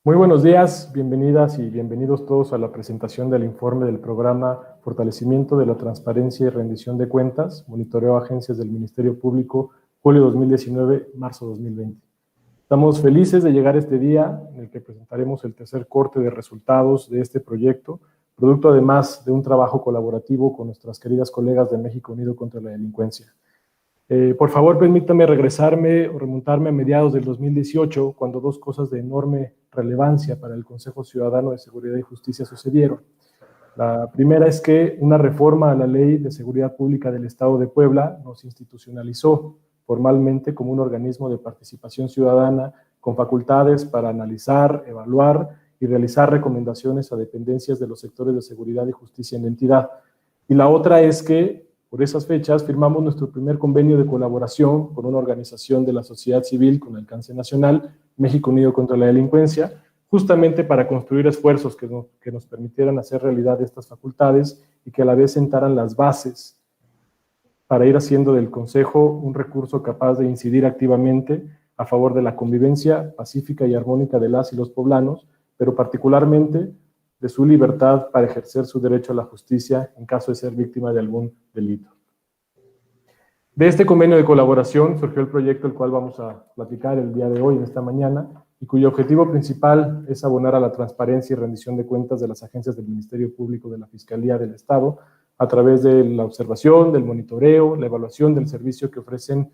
Muy buenos días, bienvenidas y bienvenidos todos a la presentación del informe del programa Fortalecimiento de la Transparencia y Rendición de Cuentas, Monitoreo a Agencias del Ministerio Público, julio 2019, marzo 2020. Estamos felices de llegar a este día en el que presentaremos el tercer corte de resultados de este proyecto, producto además de un trabajo colaborativo con nuestras queridas colegas de México Unido contra la Delincuencia. Por favor, permítame regresarme o remontarme a mediados del 2018, cuando dos cosas de enorme relevancia para el Consejo Ciudadano de Seguridad y Justicia sucedieron. La primera es que una reforma a la Ley de Seguridad Pública del Estado de Puebla nos institucionalizó formalmente como un organismo de participación ciudadana con facultades para analizar, evaluar y realizar recomendaciones a dependencias de los sectores de seguridad y justicia en la entidad. Y la otra es que, por esas fechas, firmamos nuestro primer convenio de colaboración con una organización de la sociedad civil con alcance nacional, México Unido contra la Delincuencia, justamente para construir esfuerzos que nos permitieran hacer realidad estas facultades y que a la vez sentaran las bases para ir haciendo del Consejo un recurso capaz de incidir activamente a favor de la convivencia pacífica y armónica de las y los poblanos, pero particularmente de su libertad para ejercer su derecho a la justicia en caso de ser víctima de algún delito. De este convenio de colaboración surgió el proyecto el cual vamos a platicar el día de hoy, en esta mañana, y cuyo objetivo principal es abonar a la transparencia y rendición de cuentas de las agencias del Ministerio Público de la Fiscalía del Estado a través de la observación, del monitoreo, la evaluación del servicio que ofrecen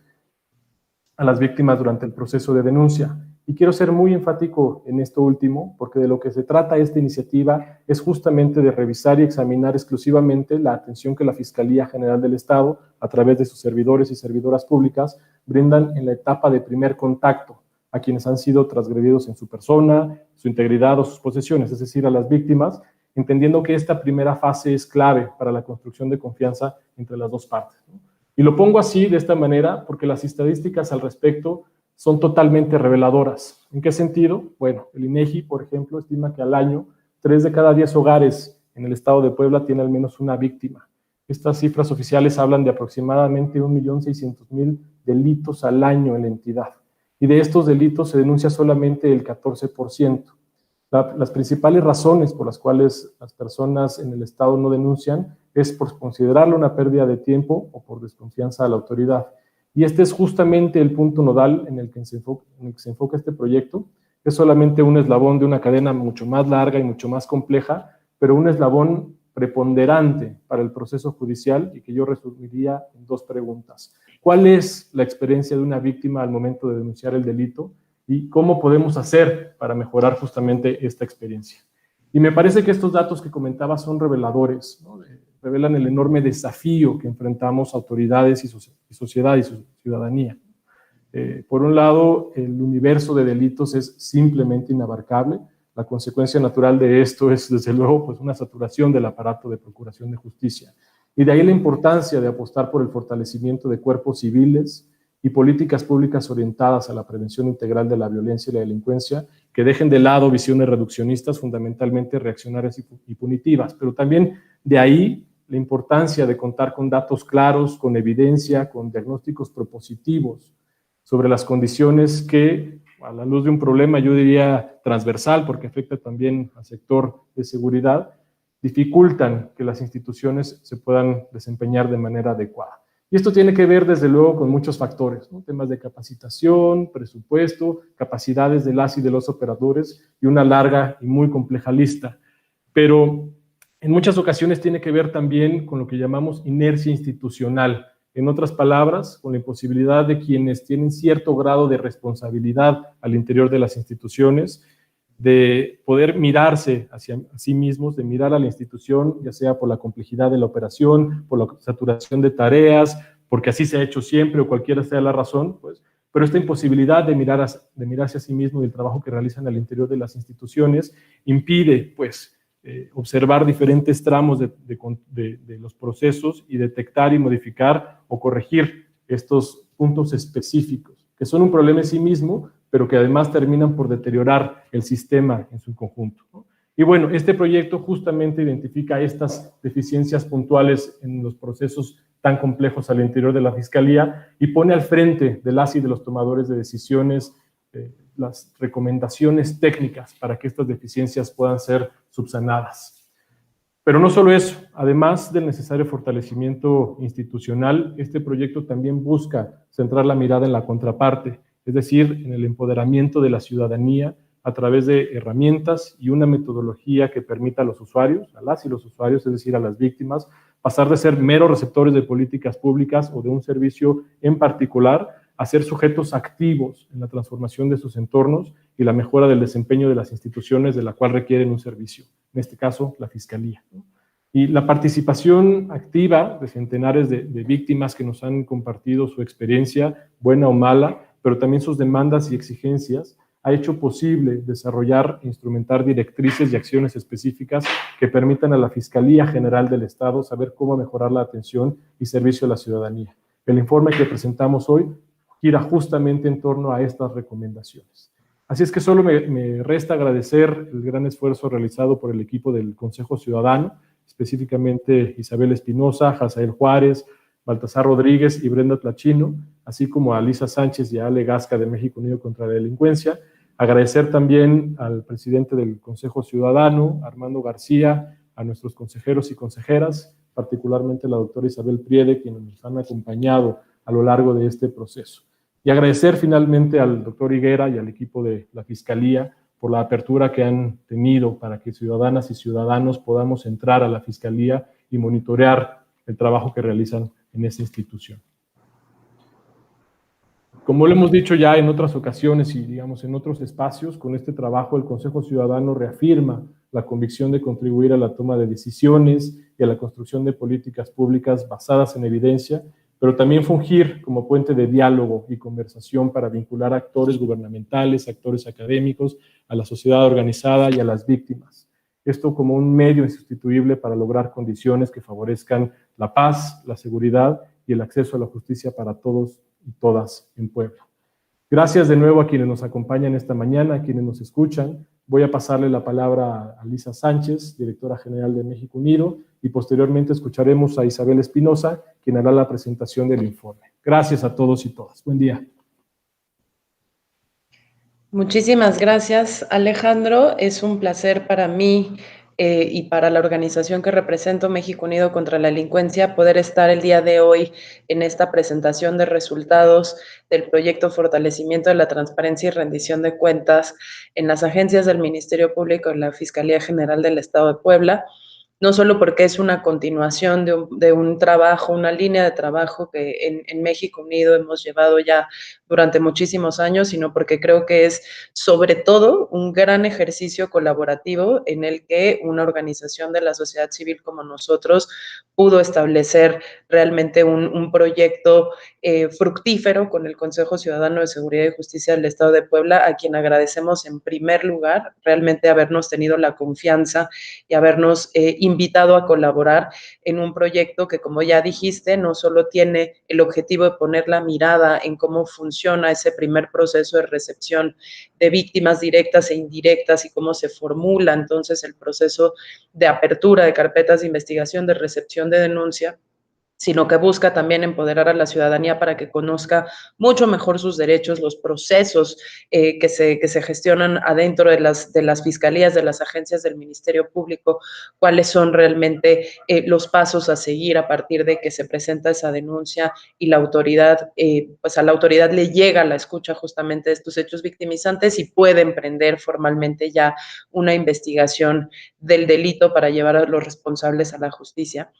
a las víctimas durante el proceso de denuncia. Y quiero ser muy enfático en esto último, porque de lo que se trata esta iniciativa es justamente de revisar y examinar exclusivamente la atención que la Fiscalía General del Estado, a través de sus servidores y servidoras públicas, brindan en la etapa de primer contacto a quienes han sido transgredidos en su persona, su integridad o sus posesiones, es decir, a las víctimas, entendiendo que esta primera fase es clave para la construcción de confianza entre las dos partes, ¿no? Y lo pongo así, de esta manera, porque las estadísticas al respecto son totalmente reveladoras. ¿En qué sentido? Bueno, el INEGI, por ejemplo, estima que al año 3 de cada 10 hogares en el estado de Puebla tiene al menos una víctima. Estas cifras oficiales hablan de aproximadamente 1.600.000 delitos al año en la entidad. Y de estos delitos se denuncia solamente el 14%. Las principales razones por las cuales las personas en el estado no denuncian es por considerarlo una pérdida de tiempo o por desconfianza a la autoridad. Y este es justamente el punto nodal en el que se enfoca este proyecto. Es solamente un eslabón de una cadena mucho más larga y mucho más compleja, pero un eslabón preponderante para el proceso judicial y que yo resumiría en dos preguntas. ¿Cuál es la experiencia de una víctima al momento de denunciar el delito? ¿Y cómo podemos hacer para mejorar justamente esta experiencia? Y me parece que estos datos que comentaba son reveladores, ¿no? Revelan el enorme desafío que enfrentamos autoridades y sociedad y ciudadanía. Por un lado, el universo de delitos es simplemente inabarcable. La consecuencia natural de esto es, desde luego, pues una saturación del aparato de procuración de justicia. Y de ahí la importancia de apostar por el fortalecimiento de cuerpos civiles y políticas públicas orientadas a la prevención integral de la violencia y la delincuencia, que dejen de lado visiones reduccionistas, fundamentalmente reaccionarias y punitivas. Pero también de ahí la importancia de contar con datos claros, con evidencia, con diagnósticos propositivos sobre las condiciones que, a la luz de un problema, yo diría transversal, porque afecta también al sector de seguridad, dificultan que las instituciones se puedan desempeñar de manera adecuada. Y esto tiene que ver, desde luego, con muchos factores, ¿no? Temas de capacitación, presupuesto, capacidades de las y de los operadores y una larga y muy compleja lista. Pero en muchas ocasiones tiene que ver también con lo que llamamos inercia institucional. En otras palabras, con la imposibilidad de quienes tienen cierto grado de responsabilidad al interior de las instituciones, de poder mirarse hacia sí mismos, de mirar a la institución, ya sea por la complejidad de la operación, por la saturación de tareas, porque así se ha hecho siempre o cualquiera sea la razón, pues, pero esta imposibilidad de mirarse a sí mismo y el trabajo que realizan al interior de las instituciones impide, pues, observar diferentes tramos de los procesos y detectar y modificar o corregir estos puntos específicos, que son un problema en sí mismo, pero que además terminan por deteriorar el sistema en su conjunto, ¿no? Y bueno, este proyecto justamente identifica estas deficiencias puntuales en los procesos tan complejos al interior de la Fiscalía y pone al frente de las y de los tomadores de decisiones las recomendaciones técnicas para que estas deficiencias puedan ser subsanadas. Pero no solo eso, además del necesario fortalecimiento institucional, este proyecto también busca centrar la mirada en la contraparte, es decir, en el empoderamiento de la ciudadanía a través de herramientas y una metodología que permita a los usuarios, a las y los usuarios, es decir, a las víctimas, pasar de ser meros receptores de políticas públicas o de un servicio en particular a ser sujetos activos en la transformación de sus entornos y la mejora del desempeño de las instituciones de la cual requieren un servicio, en este caso la Fiscalía. Y la participación activa de centenares de víctimas que nos han compartido su experiencia, buena o mala, pero también sus demandas y exigencias, ha hecho posible desarrollar e instrumentar directrices y acciones específicas que permitan a la Fiscalía General del Estado saber cómo mejorar la atención y servicio a la ciudadanía. El informe que presentamos hoy gira justamente en torno a estas recomendaciones. Así es que solo me resta agradecer el gran esfuerzo realizado por el equipo del Consejo Ciudadano, específicamente Isabel Espinosa, Hazael Juárez, Baltasar Rodríguez y Brenda Tlachino, así como a Lisa Sánchez y a Ale Gasca de México Unido contra la Delincuencia. Agradecer también al presidente del Consejo Ciudadano, Armando García, a nuestros consejeros y consejeras, particularmente la doctora Isabel Priede, quienes nos han acompañado a lo largo de este proceso. Y agradecer finalmente al doctor Higuera y al equipo de la Fiscalía por la apertura que han tenido para que ciudadanas y ciudadanos podamos entrar a la Fiscalía y monitorear el trabajo que realizan en esta institución. Como lo hemos dicho ya en otras ocasiones y digamos en otros espacios, con este trabajo el Consejo Ciudadano reafirma la convicción de contribuir a la toma de decisiones y a la construcción de políticas públicas basadas en evidencia, pero también fungir como puente de diálogo y conversación para vincular a actores gubernamentales, actores académicos, a la sociedad organizada y a las víctimas. Esto como un medio insustituible para lograr condiciones que favorezcan la paz, la seguridad y el acceso a la justicia para todos y todas en Puebla. Gracias de nuevo a quienes nos acompañan esta mañana, a quienes nos escuchan. Voy a pasarle la palabra a Lisa Sánchez, directora general de México Unido, y posteriormente escucharemos a Isabel Espinosa, quien hará la presentación del informe. Gracias a todos y todas. Buen día. Muchísimas gracias, Alejandro. Es un placer para mí y para la organización que represento, México Unido contra la Delincuencia, poder estar el día de hoy en esta presentación de resultados del proyecto Fortalecimiento de la Transparencia y Rendición de Cuentas en las agencias del Ministerio Público y la Fiscalía General del Estado de Puebla. No solo porque es una continuación de un trabajo, una línea de trabajo que en México Unido hemos llevado ya durante muchísimos años, sino porque creo que es sobre todo un gran ejercicio colaborativo en el que una organización de la sociedad civil como nosotros pudo establecer realmente un proyecto fructífero con el Consejo Ciudadano de Seguridad y Justicia del Estado de Puebla, a quien agradecemos en primer lugar realmente habernos tenido la confianza y habernos invitado a colaborar en un proyecto que, como ya dijiste, no solo tiene el objetivo de poner la mirada en cómo funciona ese primer proceso de recepción de víctimas directas e indirectas y cómo se formula entonces el proceso de apertura de carpetas de investigación, de recepción de denuncia, sino que busca también empoderar a la ciudadanía para que conozca mucho mejor sus derechos, los procesos que se gestionan adentro de las fiscalías, de las agencias del Ministerio Público, cuáles son realmente los pasos a seguir a partir de que se presenta esa denuncia y la autoridad, pues a la autoridad le llega la escucha justamente de estos hechos victimizantes y puede emprender formalmente ya una investigación del delito para llevar a los responsables a la justicia,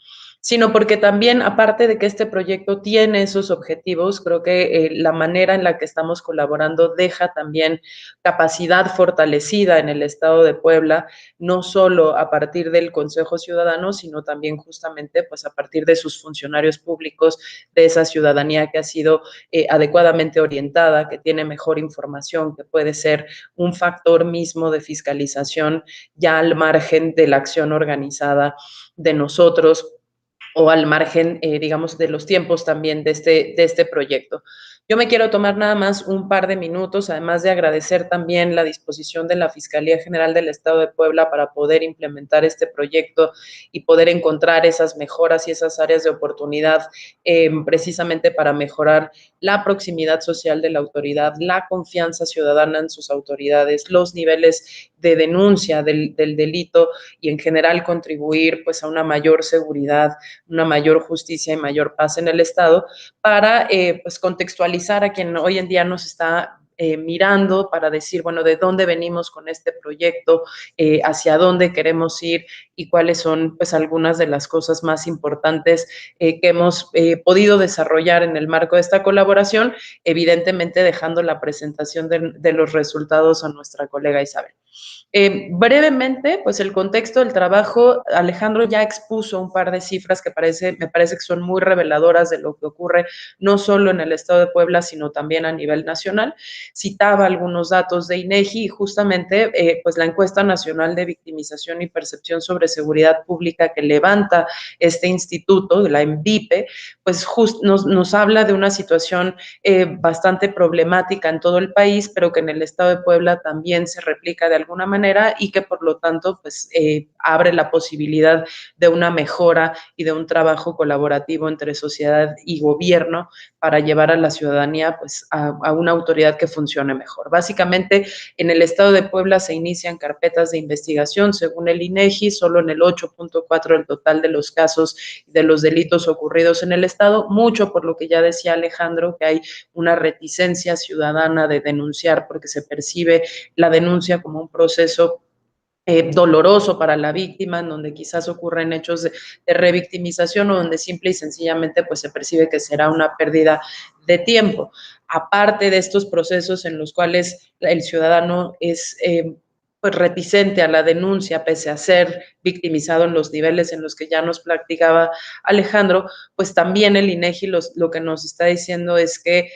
sino porque también, aparte de que este proyecto tiene esos objetivos, creo que la manera en la que estamos colaborando deja también capacidad fortalecida en el Estado de Puebla, no solo a partir del Consejo Ciudadano, sino también justamente pues a partir de sus funcionarios públicos, de esa ciudadanía que ha sido adecuadamente orientada, que tiene mejor información, que puede ser un factor mismo de fiscalización ya al margen de la acción organizada de nosotros, o al margen, digamos, de los tiempos también de este proyecto. Yo me quiero tomar nada más un par de minutos, además de agradecer también la disposición de la Fiscalía General del Estado de Puebla para poder implementar este proyecto y poder encontrar esas mejoras y esas áreas de oportunidad precisamente para mejorar la proximidad social de la autoridad, la confianza ciudadana en sus autoridades, los niveles de denuncia del delito y en general contribuir pues a una mayor seguridad, una mayor justicia y mayor paz en el Estado para pues contextualizar a quien hoy en día nos está mirando para decir, bueno, de dónde venimos con este proyecto, hacia dónde queremos ir y cuáles son pues algunas de las cosas más importantes que hemos podido desarrollar en el marco de esta colaboración, evidentemente dejando la presentación de los resultados a nuestra colega Isabel. Brevemente, pues el contexto del trabajo, Alejandro ya expuso un par de cifras que me parece que son muy reveladoras de lo que ocurre no solo en el estado de Puebla, sino también a nivel nacional. Citaba algunos datos de INEGI y justamente pues la encuesta nacional de victimización y percepción sobre seguridad pública que levanta este instituto, la ENVIPE, pues nos habla de una situación bastante problemática en todo el país, pero que en el estado de Puebla también se replica de alguna manera y que por lo tanto pues abre la posibilidad de una mejora y de un trabajo colaborativo entre sociedad y gobierno para llevar a la ciudadanía pues a una autoridad que funcione mejor. Básicamente en el estado de Puebla se inician carpetas de investigación según el INEGI, solo en el 8.4 del total de los casos de los delitos ocurridos en el estado, mucho por lo que ya decía Alejandro, que hay una reticencia ciudadana de denunciar porque se percibe la denuncia como un proceso doloroso para la víctima, en donde quizás ocurren hechos de revictimización o donde simple y sencillamente pues se percibe que será una pérdida de tiempo. Aparte de estos procesos en los cuales el ciudadano es pues reticente a la denuncia pese a ser victimizado en los niveles en los que ya nos platicaba Alejandro, pues también el INEGI lo que nos está diciendo es que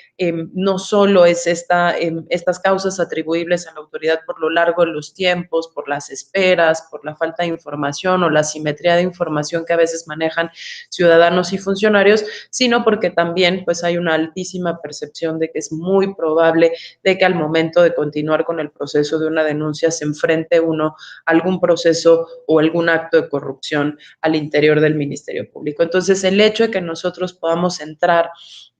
no solo es estas causas atribuibles a la autoridad por lo largo de los tiempos, por las esperas, por la falta de información o la asimetría de información que a veces manejan ciudadanos y funcionarios, sino porque también pues hay una altísima percepción de que es muy probable de que al momento de continuar con el proceso de una denuncia se enfrente uno a algún proceso o algún acto de corrupción al interior del Ministerio Público. Entonces, el hecho de que nosotros podamos entrar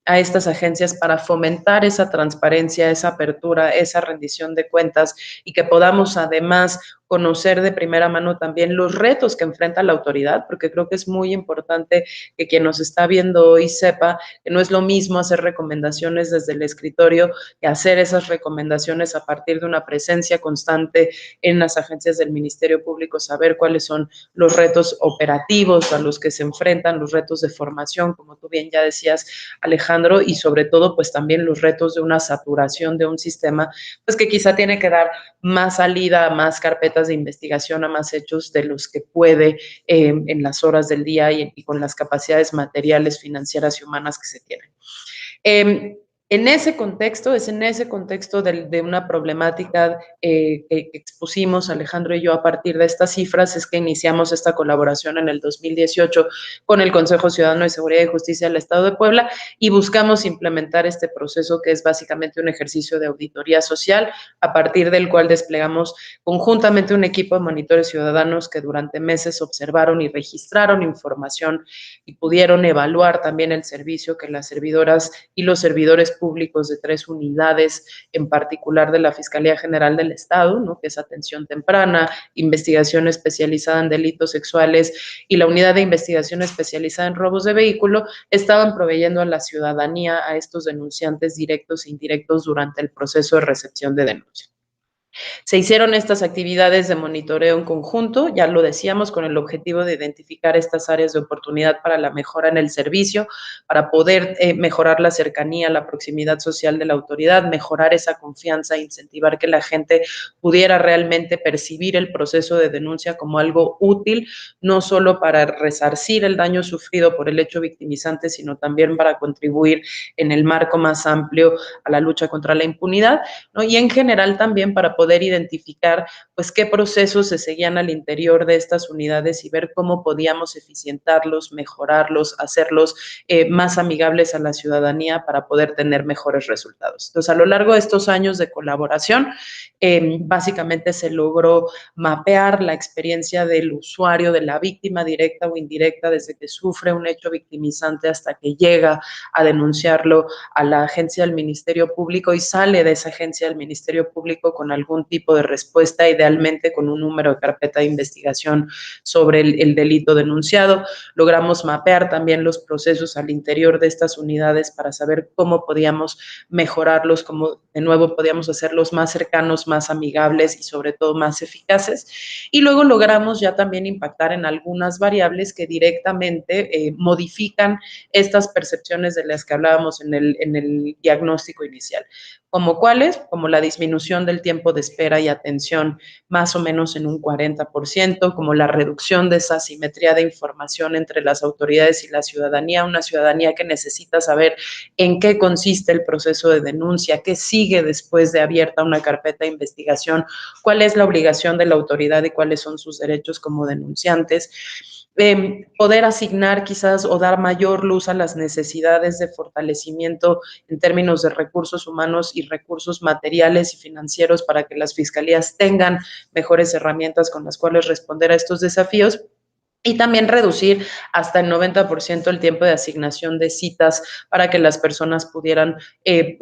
a estas agencias para fomentar esa transparencia, esa apertura, esa rendición de cuentas y que podamos además conocer de primera mano también los retos que enfrenta la autoridad, porque creo que es muy importante que quien nos está viendo hoy sepa que no es lo mismo hacer recomendaciones desde el escritorio que hacer esas recomendaciones a partir de una presencia constante en las agencias del Ministerio Público, saber cuáles son los retos operativos a los que se enfrentan, los retos de formación, como tú bien ya decías, Alejandro, y sobre todo pues también los retos de una saturación de un sistema pues que quizá tiene que dar más salida, más carpetas de investigación, a más hechos de los que puede en las horas del día y con las capacidades materiales, financieras y humanas que se tienen. En ese contexto, es en ese contexto de una problemática que expusimos Alejandro y yo a partir de estas cifras, es que iniciamos esta colaboración en el 2018 con el Consejo Ciudadano de Seguridad y Justicia del Estado de Puebla y buscamos implementar este proceso que es básicamente un ejercicio de auditoría social, a partir del cual desplegamos conjuntamente un equipo de monitores ciudadanos que durante meses observaron y registraron información y pudieron evaluar también el servicio que las servidoras y los servidores públicos de 3 unidades, en particular de la Fiscalía General del Estado, ¿no?, que es atención temprana, investigación especializada en delitos sexuales y la unidad de investigación especializada en robos de vehículo, estaban proveyendo a la ciudadanía, a estos denunciantes directos e indirectos durante el proceso de recepción de denuncia. Se hicieron estas actividades de monitoreo en conjunto, ya lo decíamos, con el objetivo de identificar estas áreas de oportunidad para la mejora en el servicio, para poder mejorar la cercanía, la proximidad social de la autoridad, mejorar esa confianza, incentivar que la gente pudiera realmente percibir el proceso de denuncia como algo útil, no solo para resarcir el daño sufrido por el hecho victimizante, sino también para contribuir en el marco más amplio a la lucha contra la impunidad, ¿no? Y en general también para poder poder identificar pues qué procesos se seguían al interior de estas unidades y ver cómo podíamos eficientarlos, mejorarlos, hacerlos más amigables a la ciudadanía para poder tener mejores resultados. Entonces, a lo largo de estos años de colaboración, básicamente se logró mapear la experiencia del usuario, de la víctima directa o indirecta, desde que sufre un hecho victimizante hasta que llega a denunciarlo a la agencia del Ministerio Público y sale de esa agencia del Ministerio Público con algún tipo de respuesta, idealmente con un número de carpeta de investigación sobre el delito denunciado. Logramos mapear también los procesos al interior de estas unidades para saber cómo podíamos mejorarlos, cómo de nuevo podíamos hacerlos más cercanos, más amigables y sobre todo más eficaces. Y luego logramos ya también impactar en algunas variables que directamente modifican estas percepciones de las que hablábamos en el diagnóstico inicial. ¿Como cuáles? Como la disminución del tiempo de espera y atención más o menos en un 40%, como la reducción de esa asimetría de información entre las autoridades y la ciudadanía, una ciudadanía que necesita saber en qué consiste el proceso de denuncia, qué sigue después de abierta una carpeta de investigación, cuál es la obligación de la autoridad y cuáles son sus derechos como denunciantes. Poder asignar quizás o dar mayor luz a las necesidades de fortalecimiento en términos de recursos humanos y recursos materiales y financieros para que las fiscalías tengan mejores herramientas con las cuales responder a estos desafíos. Y también reducir hasta el 90% el tiempo de asignación de citas para que las personas pudieran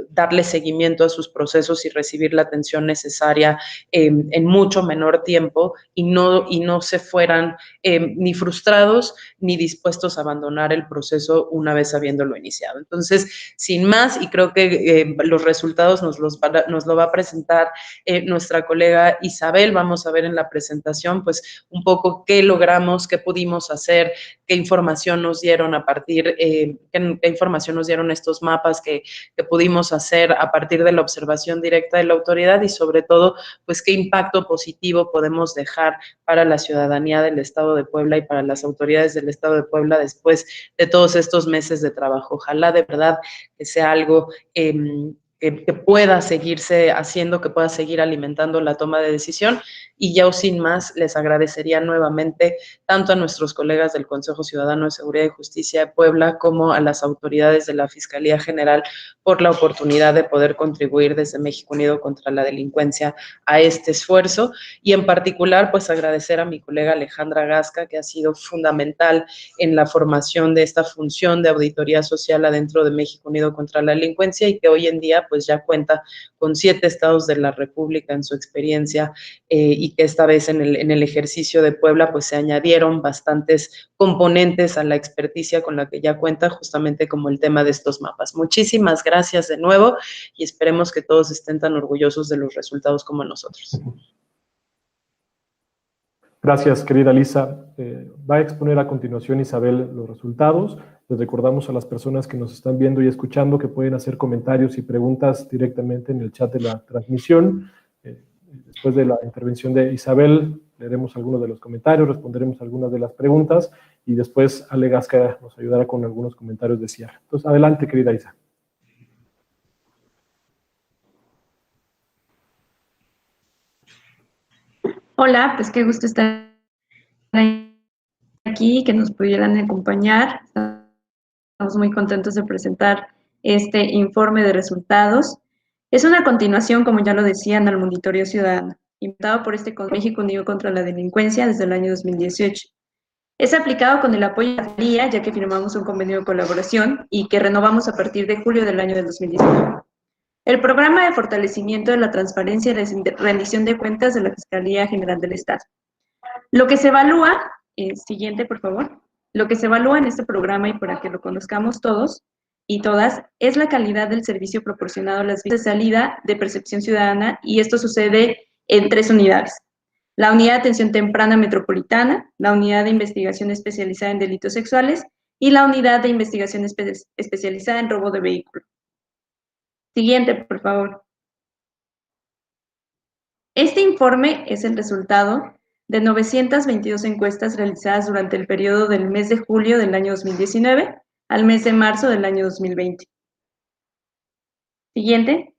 darle seguimiento a sus procesos y recibir la atención necesaria en mucho menor tiempo y no se fueran ni frustrados ni dispuestos a abandonar el proceso una vez habiéndolo iniciado. Entonces, sin más, y creo que los resultados nos lo va a presentar nuestra colega Isabel. Vamos a ver en la presentación pues un poco qué logramos, qué pudimos hacer, qué información nos dieron a partir, qué información nos dieron estos mapas que pudimos hacer a partir de la observación directa de la autoridad y sobre todo, pues qué impacto positivo podemos dejar para la ciudadanía del Estado de Puebla y para las autoridades del Estado de Puebla después de todos estos meses de trabajo. Ojalá de verdad que sea algo que pueda seguirse haciendo, que pueda seguir alimentando la toma de decisión. Y ya sin más, les agradecería nuevamente tanto a nuestros colegas del Consejo Ciudadano de Seguridad y Justicia de Puebla como a las autoridades de la Fiscalía General por la oportunidad de poder contribuir desde México Unido contra la Delincuencia a este esfuerzo. Y en particular, pues agradecer a mi colega Alejandra Gasca, que ha sido fundamental en la formación de esta función de auditoría social adentro de México Unido contra la Delincuencia y que hoy en día pues ya cuenta con 7 estados de la República en su experiencia y que esta vez en el ejercicio de Puebla pues se añadieron bastantes componentes a la experticia con la que ya cuenta, justamente como el tema de estos mapas. Muchísimas gracias de nuevo y esperemos que todos estén tan orgullosos de los resultados como nosotros. Gracias, querida Lisa. Va a exponer a continuación Isabel los resultados. Les recordamos a las personas que nos están viendo y escuchando que pueden hacer comentarios y preguntas directamente en el chat de la transmisión. Después de la intervención de Isabel, leeremos algunos de los comentarios, responderemos algunas de las preguntas y después Ale Gasca nos ayudará con algunos comentarios de cierre. Entonces, adelante, querida Isa. Hola, pues qué gusto estar aquí, que nos pudieran acompañar. Estamos muy contentos de presentar este informe de resultados. Es una continuación, como ya lo decían, al monitoreo ciudadano, inventado por México Unido contra la Delincuencia desde el año 2018. Es aplicado con el apoyo de la Fiscalía, ya que firmamos un convenio de colaboración y que renovamos a partir de julio del año 2019. El programa de fortalecimiento de la transparencia y rendición de cuentas de la Fiscalía General del Estado. Lo que se evalúa, siguiente por favor, lo que se evalúa en este programa y para que lo conozcamos todos y todas, es la calidad del servicio proporcionado a las víctimas de salida de percepción ciudadana y esto sucede en 3 unidades. La Unidad de Atención Temprana Metropolitana, la Unidad de Investigación Especializada en Delitos Sexuales y la Unidad de Investigación Especializada en Robo de Vehículo. Siguiente, por favor. Este informe es el resultado de 922 encuestas realizadas durante el periodo del mes de julio del año 2019 al mes de marzo del año 2020. Siguiente.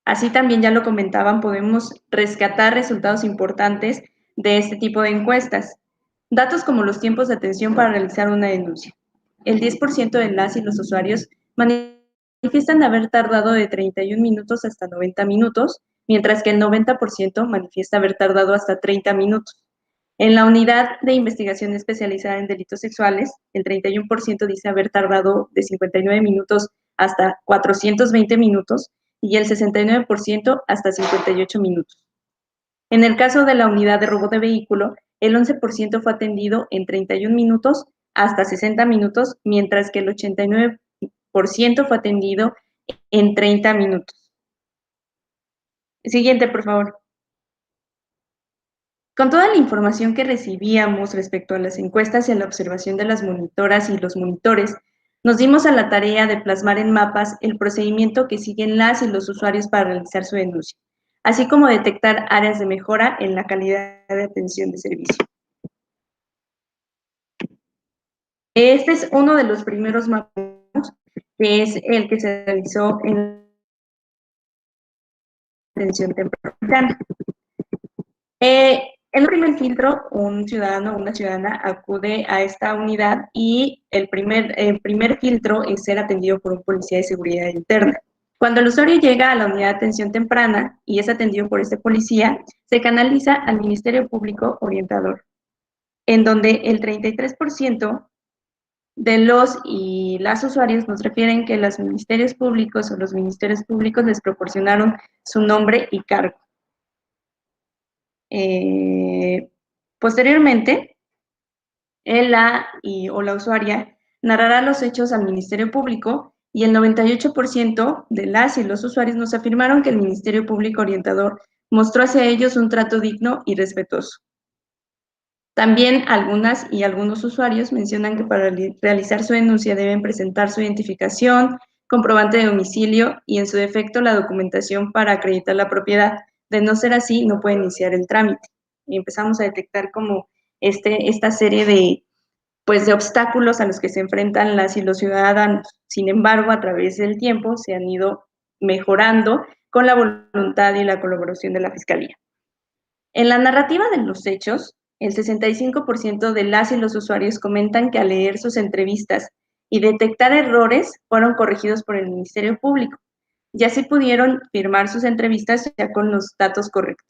Así también ya lo comentaban, podemos rescatar resultados importantes de este tipo de encuestas. Datos como los tiempos de atención para realizar una denuncia. El 10% de las y los usuarios manifiestan haber tardado de 31 minutos hasta 90 minutos, mientras que el 90% manifiesta haber tardado hasta 30 minutos. En la unidad de investigación especializada en delitos sexuales, el 31% dice haber tardado de 59 minutos hasta 420 minutos y el 69% hasta 58 minutos. En el caso de la unidad de robo de vehículo, el 11% fue atendido en 31 minutos hasta 60 minutos, mientras que el 89% fue atendido en 30 minutos. Siguiente, por favor. Con toda la información que recibíamos respecto a las encuestas y a la observación de las monitoras y los monitores, nos dimos a la tarea de plasmar en mapas el procedimiento que siguen las y los usuarios para realizar su denuncia, así como detectar áreas de mejora en la calidad de atención de servicio. Este es uno de los primeros mapas, que es el que se realizó en atención temprana. En el primer filtro, un ciudadano o una ciudadana acude a esta unidad y el primer filtro es ser atendido por un policía de seguridad interna. Cuando el usuario llega a la unidad de atención temprana y es atendido por este policía, se canaliza al Ministerio Público Orientador, en donde el 33% de los y las usuarios nos refieren que los ministerios públicos o los ministerios públicos les proporcionaron su nombre y cargo. Posteriormente, o la usuaria narrará los hechos al Ministerio Público y el 98% de las y los usuarios nos afirmaron que el Ministerio Público Orientador mostró hacia ellos un trato digno y respetuoso. También algunas y algunos usuarios mencionan que para realizar su denuncia deben presentar su identificación, comprobante de domicilio y en su defecto la documentación para acreditar la propiedad. De no ser así, no pueden iniciar el trámite. Y empezamos a detectar como esta serie de obstáculos a los que se enfrentan las y los ciudadanos. Sin embargo, a través del tiempo se han ido mejorando con la voluntad y la colaboración de la Fiscalía. En la narrativa de los hechos, el 65% de las y los usuarios comentan que al leer sus entrevistas y detectar errores fueron corregidos por el Ministerio Público, y así pudieron firmar sus entrevistas ya con los datos correctos.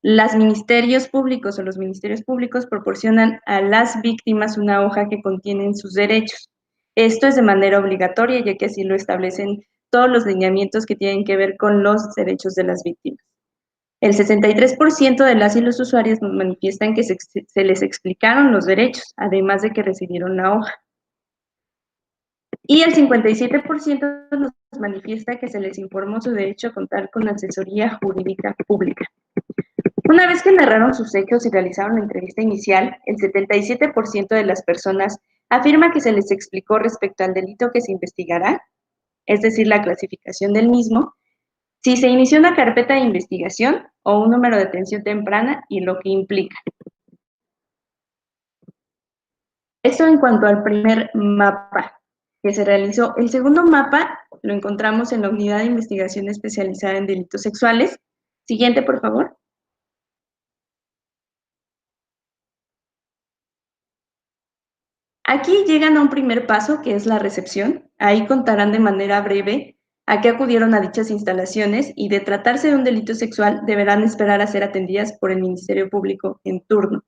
Los ministerios públicos proporcionan a las víctimas una hoja que contiene sus derechos. Esto es de manera obligatoria, ya que así lo establecen todos los lineamientos que tienen que ver con los derechos de las víctimas. El 63% de las y los usuarios nos manifiestan que se les explicaron los derechos, además de que recibieron la hoja. Y el 57% nos manifiesta que se les informó su derecho a contar con asesoría jurídica pública. Una vez que narraron sus hechos y realizaron la entrevista inicial, el 77% de las personas afirma que se les explicó respecto al delito que se investigará, es decir, la clasificación del mismo, si se inició una carpeta de investigación o un número de atención temprana y lo que implica. Eso en cuanto al primer mapa que se realizó. El segundo mapa lo encontramos en la Unidad de Investigación Especializada en Delitos Sexuales. Siguiente, por favor. Aquí llegan a un primer paso, que es la recepción. Ahí contarán de manera breve a qué acudieron a dichas instalaciones y de tratarse de un delito sexual deberán esperar a ser atendidas por el Ministerio Público en turno.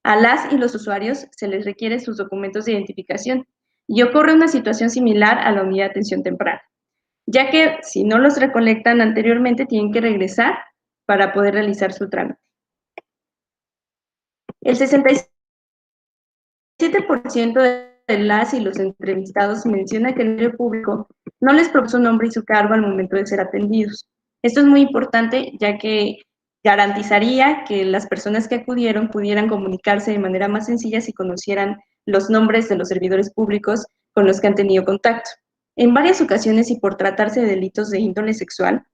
A las y los usuarios se les requiere sus documentos de identificación y ocurre una situación similar a la unidad de atención temprana, ya que si no los recolectan anteriormente tienen que regresar para poder realizar su trámite. El 67% de las y los entrevistados menciona que el Ministerio Público no les propuso su nombre y su cargo al momento de ser atendidos. Esto es muy importante, ya que garantizaría que las personas que acudieron pudieran comunicarse de manera más sencilla si conocieran los nombres de los servidores públicos con los que han tenido contacto. En varias ocasiones y por tratarse de delitos de índole sexual,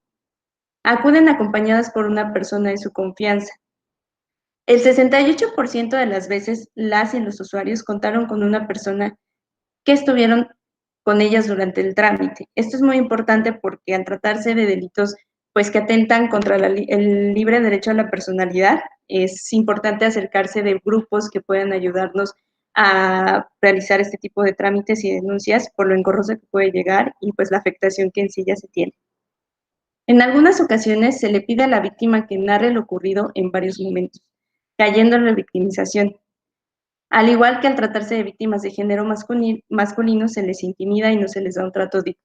acuden acompañadas por una persona de su confianza. El 68% de las veces las y los usuarios contaron con una persona que estuvieron con ellas durante el trámite. Esto es muy importante porque al tratarse de delitos pues que atentan contra el libre derecho a la personalidad, es importante acercarse de grupos que puedan ayudarnos a realizar este tipo de trámites y denuncias por lo engorroso que puede llegar y pues la afectación que en sí ya se tiene. En algunas ocasiones se le pide a la víctima que narre lo ocurrido en varios momentos, cayendo en la victimización. Al igual que al tratarse de víctimas de género masculino, se les intimida y no se les da un trato digno.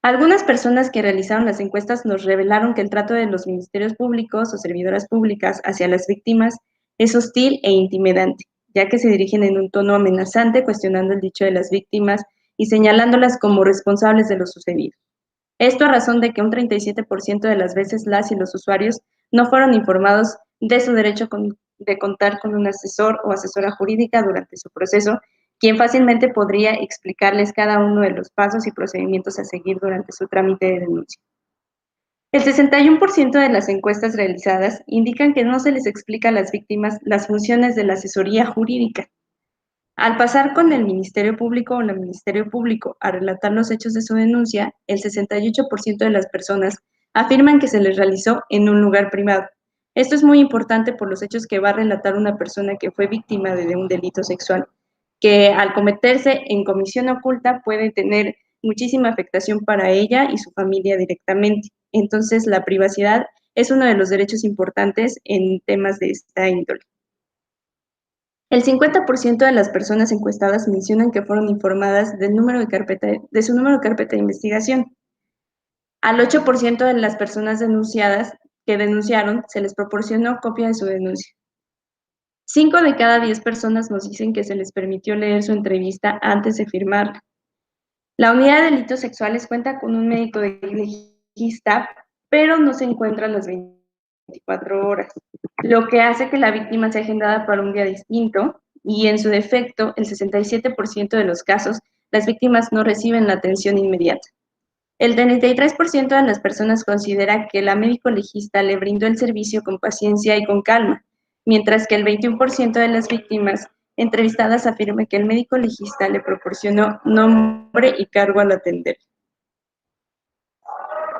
Algunas personas que realizaron las encuestas nos revelaron que el trato de los ministerios públicos o servidoras públicas hacia las víctimas es hostil e intimidante, ya que se dirigen en un tono amenazante cuestionando el dicho de las víctimas y señalándolas como responsables de lo sucedido. Esto a razón de que un 37% de las veces las y los usuarios no fueron informados de su derecho de contar con un asesor o asesora jurídica durante su proceso, quien fácilmente podría explicarles cada uno de los pasos y procedimientos a seguir durante su trámite de denuncia. El 61% de las encuestas realizadas indican que no se les explica a las víctimas las funciones de la asesoría jurídica. Al pasar con el Ministerio Público o el Ministerio Público a relatar los hechos de su denuncia, el 68% de las personas afirman que se les realizó en un lugar privado. Esto es muy importante por los hechos que va a relatar una persona que fue víctima de un delito sexual, que al cometerse en comisión oculta puede tener muchísima afectación para ella y su familia directamente. Entonces, la privacidad es uno de los derechos importantes en temas de esta índole. El 50% de las personas encuestadas mencionan que fueron informadas de su número de carpeta de investigación. Al 8% de las personas que denunciaron se les proporcionó copia de su denuncia. 5 de cada 10 personas nos dicen que se les permitió leer su entrevista antes de firmarla. La unidad de delitos sexuales cuenta con un médico legista, pero no se encuentra las 24 horas, lo que hace que la víctima sea agendada para un día distinto y en su defecto, el 67% de los casos, las víctimas no reciben la atención inmediata. El 33% de las personas considera que la médico legista le brindó el servicio con paciencia y con calma, mientras que el 21% de las víctimas entrevistadas afirma que el médico legista le proporcionó nombre y cargo al atender.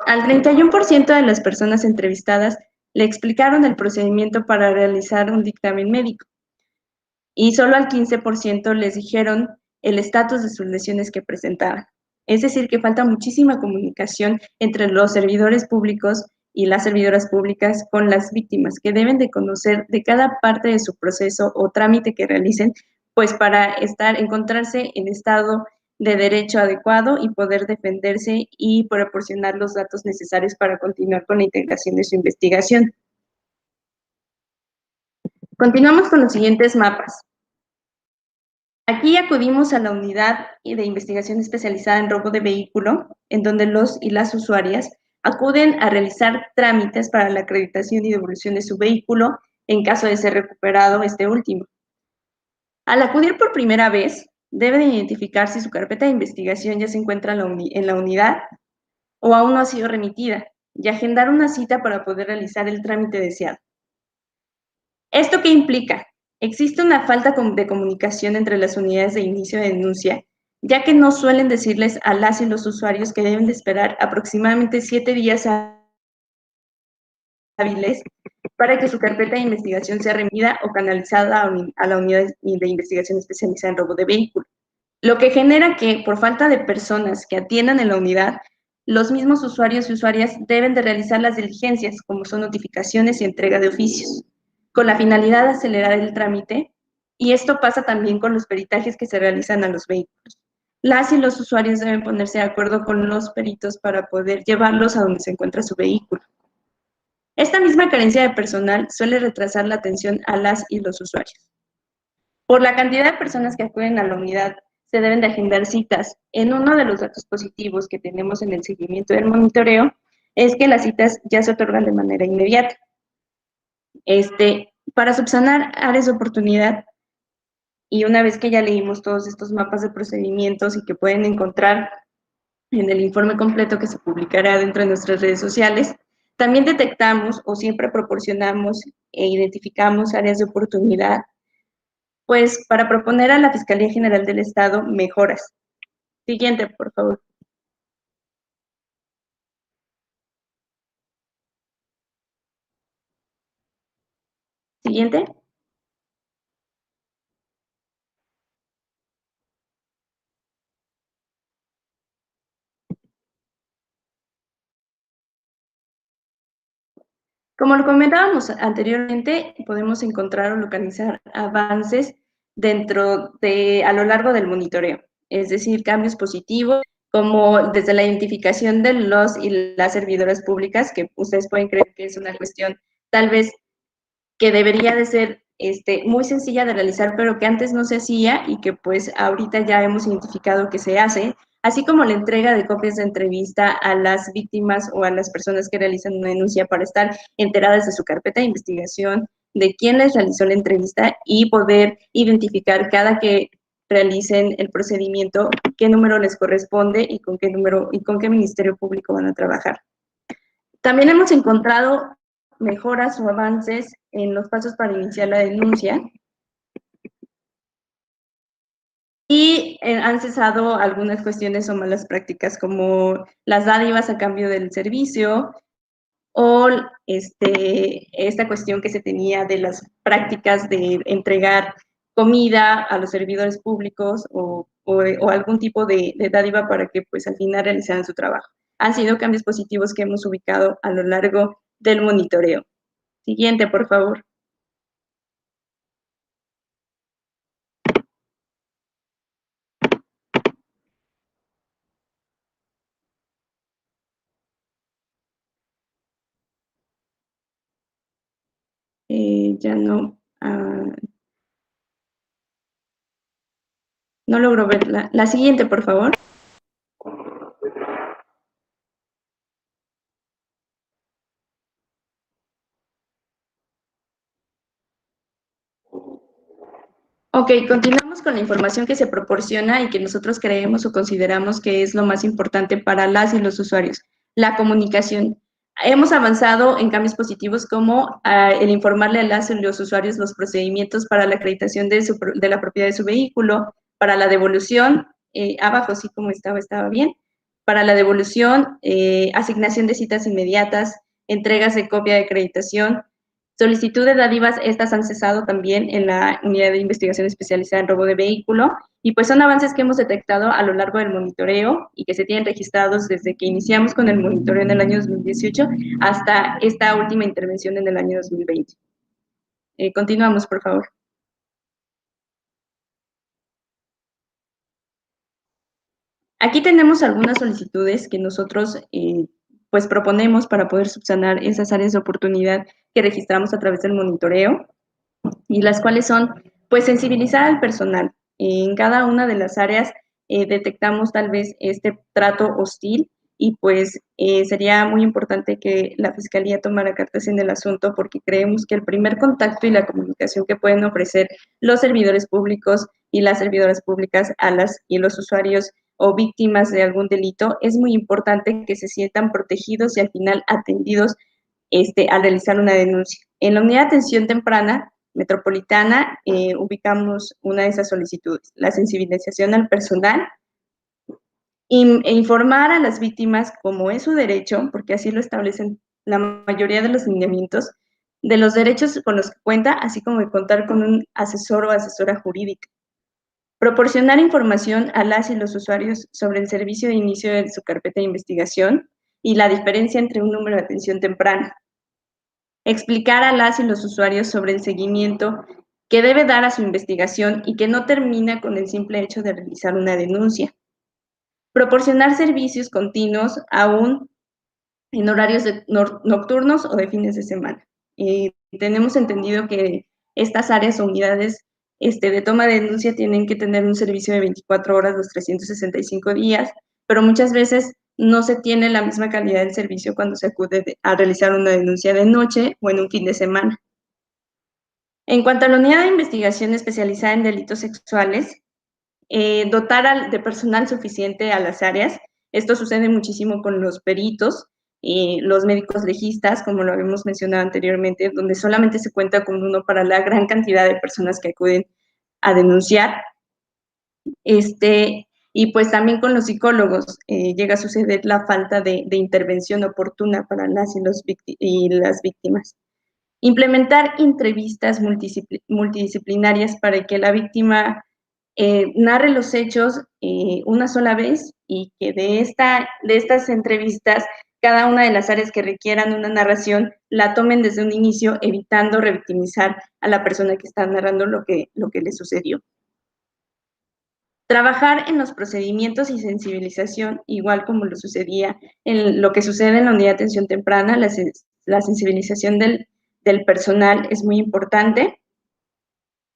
Al 31% de las personas entrevistadas le explicaron el procedimiento para realizar un dictamen médico y solo al 15% les dijeron el estatus de sus lesiones que presentaban. Es decir, que falta muchísima comunicación entre los servidores públicos y las servidoras públicas con las víctimas, que deben de conocer de cada parte de su proceso o trámite que realicen, pues para encontrarse en estado de derecho adecuado y poder defenderse y proporcionar los datos necesarios para continuar con la integración de su investigación. Continuamos con los siguientes mapas. Aquí acudimos a la unidad de investigación especializada en robo de vehículo, en donde los y las usuarias acuden a realizar trámites para la acreditación y devolución de su vehículo en caso de ser recuperado este último. Al acudir por primera vez, deben identificar si su carpeta de investigación ya se encuentra en la unidad o aún no ha sido remitida y agendar una cita para poder realizar el trámite deseado. ¿Esto qué implica? Existe una falta de comunicación entre las unidades de inicio de denuncia, ya que no suelen decirles a las y los usuarios que deben de esperar aproximadamente 7 días hábiles para que su carpeta de investigación sea remitida o canalizada a la unidad de investigación especializada en robo de vehículos. Lo que genera que, por falta de personas que atiendan en la unidad, los mismos usuarios y usuarias deben de realizar las diligencias, como son notificaciones y entrega de oficios, con la finalidad de acelerar el trámite, y esto pasa también con los peritajes que se realizan a los vehículos. Las y los usuarios deben ponerse de acuerdo con los peritos para poder llevarlos a donde se encuentra su vehículo. Esta misma carencia de personal suele retrasar la atención a las y los usuarios. Por la cantidad de personas que acuden a la unidad, se deben de agendar citas. En uno de los datos positivos que tenemos en el seguimiento del monitoreo es que las citas ya se otorgan de manera inmediata. Para subsanar áreas de oportunidad, y una vez que ya leímos todos estos mapas de procedimientos y que pueden encontrar en el informe completo que se publicará dentro de nuestras redes sociales, también detectamos o siempre proporcionamos e identificamos áreas de oportunidad, pues para proponer a la Fiscalía General del Estado mejoras. Siguiente, por favor. Siguiente. Como lo comentábamos anteriormente, podemos encontrar o localizar avances a lo largo del monitoreo, es decir, cambios positivos, como desde la identificación de los y las servidoras públicas, que ustedes pueden creer que es una cuestión tal vez que debería de ser muy sencilla de realizar, pero que antes no se hacía y que pues ahorita ya hemos identificado que se hace, así como la entrega de copias de entrevista a las víctimas o a las personas que realizan una denuncia para estar enteradas de su carpeta de investigación, de quién les realizó la entrevista y poder identificar cada que realicen el procedimiento, qué número les corresponde y con qué número y con qué ministerio público van a trabajar. También hemos encontrado mejoras o avances en los pasos para iniciar la denuncia y han cesado algunas cuestiones o malas prácticas como las dádivas a cambio del servicio o esta cuestión que se tenía de las prácticas de entregar comida a los servidores públicos o algún tipo de dádiva para que pues al final realizaran su trabajo. Han sido cambios positivos que hemos ubicado a lo largo del monitoreo. Siguiente, por favor. Ya no, no logro verla. La siguiente, por favor. Ok, continuamos con la información que se proporciona y que nosotros creemos o consideramos que es lo más importante para las y los usuarios, la comunicación. Hemos avanzado en cambios positivos como el informarle a las y los usuarios los procedimientos para la acreditación de la propiedad de su vehículo, para la devolución, abajo sí como estaba bien, para la devolución, asignación de citas inmediatas, entregas de copia de acreditación, solicitud de dádivas, estas han cesado también en la unidad de investigación especializada en robo de vehículo y pues son avances que hemos detectado a lo largo del monitoreo y que se tienen registrados desde que iniciamos con el monitoreo en el año 2018 hasta esta última intervención en el año 2020. Continuamos, por favor. Aquí tenemos algunas solicitudes que nosotros pues proponemos para poder subsanar esas áreas de oportunidad que registramos a través del monitoreo y las cuales son, pues, sensibilizar al personal. En cada una de las áreas detectamos tal vez este trato hostil y pues sería muy importante que la Fiscalía tomara cartas en el asunto porque creemos que el primer contacto y la comunicación que pueden ofrecer los servidores públicos y las servidoras públicas a las y los usuarios o víctimas de algún delito es muy importante que se sientan protegidos y al final atendidos al realizar una denuncia. En la unidad de atención temprana metropolitana ubicamos una de esas solicitudes, la sensibilización al personal e informar a las víctimas, como es su derecho, porque así lo establecen la mayoría de los lineamientos, de los derechos con los que cuenta, así como de contar con un asesor o asesora jurídica. Proporcionar información a las y los usuarios sobre el servicio de inicio de su carpeta de investigación y la diferencia entre un número de atención temprana. Explicar a las y los usuarios sobre el seguimiento que debe dar a su investigación y que no termina con el simple hecho de realizar una denuncia. Proporcionar servicios continuos aún en horarios nocturnos o de fines de semana. Tenemos entendido que estas áreas o unidades de toma de denuncia tienen que tener un servicio de 24 horas los 365 días, pero muchas veces no se tiene la misma calidad del servicio cuando se acude a realizar una denuncia de noche o en un fin de semana. En cuanto a la unidad de investigación especializada en delitos sexuales, dotar de personal suficiente a las áreas. Esto sucede muchísimo con los peritos, los médicos legistas, como lo habíamos mencionado anteriormente, donde solamente se cuenta con uno para la gran cantidad de personas que acuden a denunciar. Y pues también con los psicólogos llega a suceder la falta de intervención oportuna para las y las víctimas. Implementar entrevistas multidisciplinarias para que la víctima narre los hechos una sola vez y que de estas entrevistas, cada una de las áreas que requieran una narración la tomen desde un inicio, evitando revictimizar a la persona que está narrando lo que le sucedió. Trabajar en los procedimientos y sensibilización, igual como lo que sucede en la unidad de atención temprana, la sensibilización del personal es muy importante.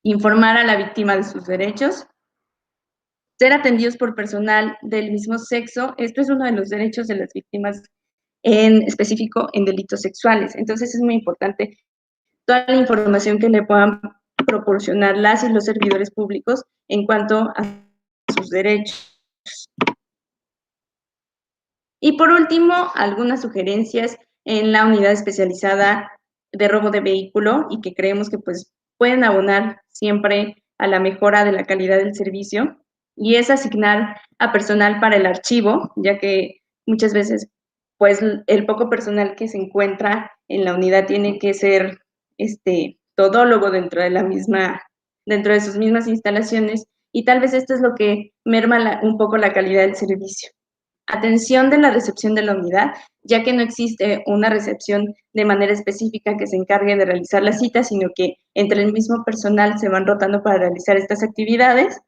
Informar a la víctima de sus derechos. Ser atendidos por personal del mismo sexo. Esto es uno de los derechos de las víctimas, en específico en delitos sexuales. Entonces es muy importante toda la información que le puedan proporcionar las y los servidores públicos en cuanto a sus derechos. Y por último, algunas sugerencias en la unidad especializada de robo de vehículo y que creemos que pues pueden abonar siempre a la mejora de la calidad del servicio, y es asignar a personal para el archivo, ya que muchas veces pues el poco personal que se encuentra en la unidad tiene que ser todólogo dentro de sus mismas instalaciones, y tal vez esto es lo que merma un poco la calidad del servicio. Atención de la recepción de la unidad, ya que no existe una recepción de manera específica que se encargue de realizar la cita, sino que entre el mismo personal se van rotando para realizar estas actividades.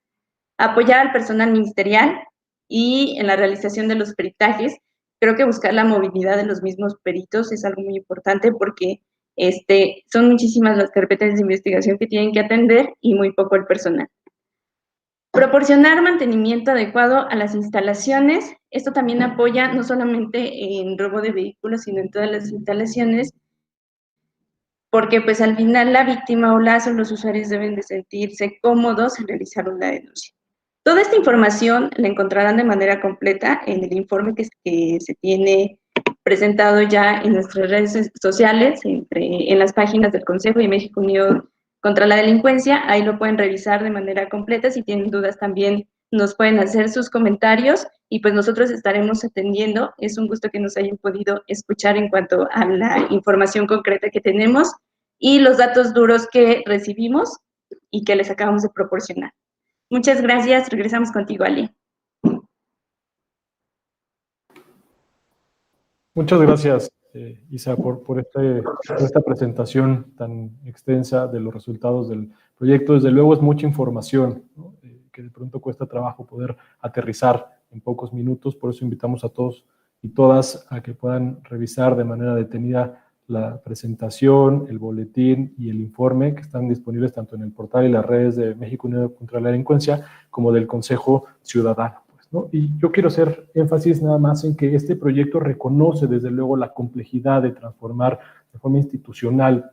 Apoyar al personal ministerial y en la realización de los peritajes. Creo que buscar la movilidad de los mismos peritos es algo muy importante porque son muchísimas las carpetas de investigación que tienen que atender y muy poco el personal. Proporcionar mantenimiento adecuado a las instalaciones. Esto también apoya no solamente en robo de vehículos, sino en todas las instalaciones, porque pues al final la víctima o los usuarios deben de sentirse cómodos en realizar una denuncia. Toda esta información la encontrarán de manera completa en el informe que se tiene presentado ya en nuestras redes sociales, en las páginas del Consejo y México Unido contra la Delincuencia. Ahí lo pueden revisar de manera completa. Si tienen dudas también nos pueden hacer sus comentarios y pues nosotros estaremos atendiendo. Es un gusto que nos hayan podido escuchar en cuanto a la información concreta que tenemos y los datos duros que recibimos y que les acabamos de proporcionar. Muchas gracias. Regresamos contigo, Ali. Muchas gracias, Isa, por esta presentación tan extensa de los resultados del proyecto. Desde luego es mucha información, ¿no? Que de pronto cuesta trabajo poder aterrizar en pocos minutos. Por eso invitamos a todos y todas a que puedan revisar de manera detenida la presentación, el boletín y el informe que están disponibles tanto en el portal y las redes de México Unido contra la Delincuencia como del Consejo Ciudadano. ¿No? Y yo quiero hacer énfasis nada más en que este proyecto reconoce desde luego la complejidad de transformar de forma institucional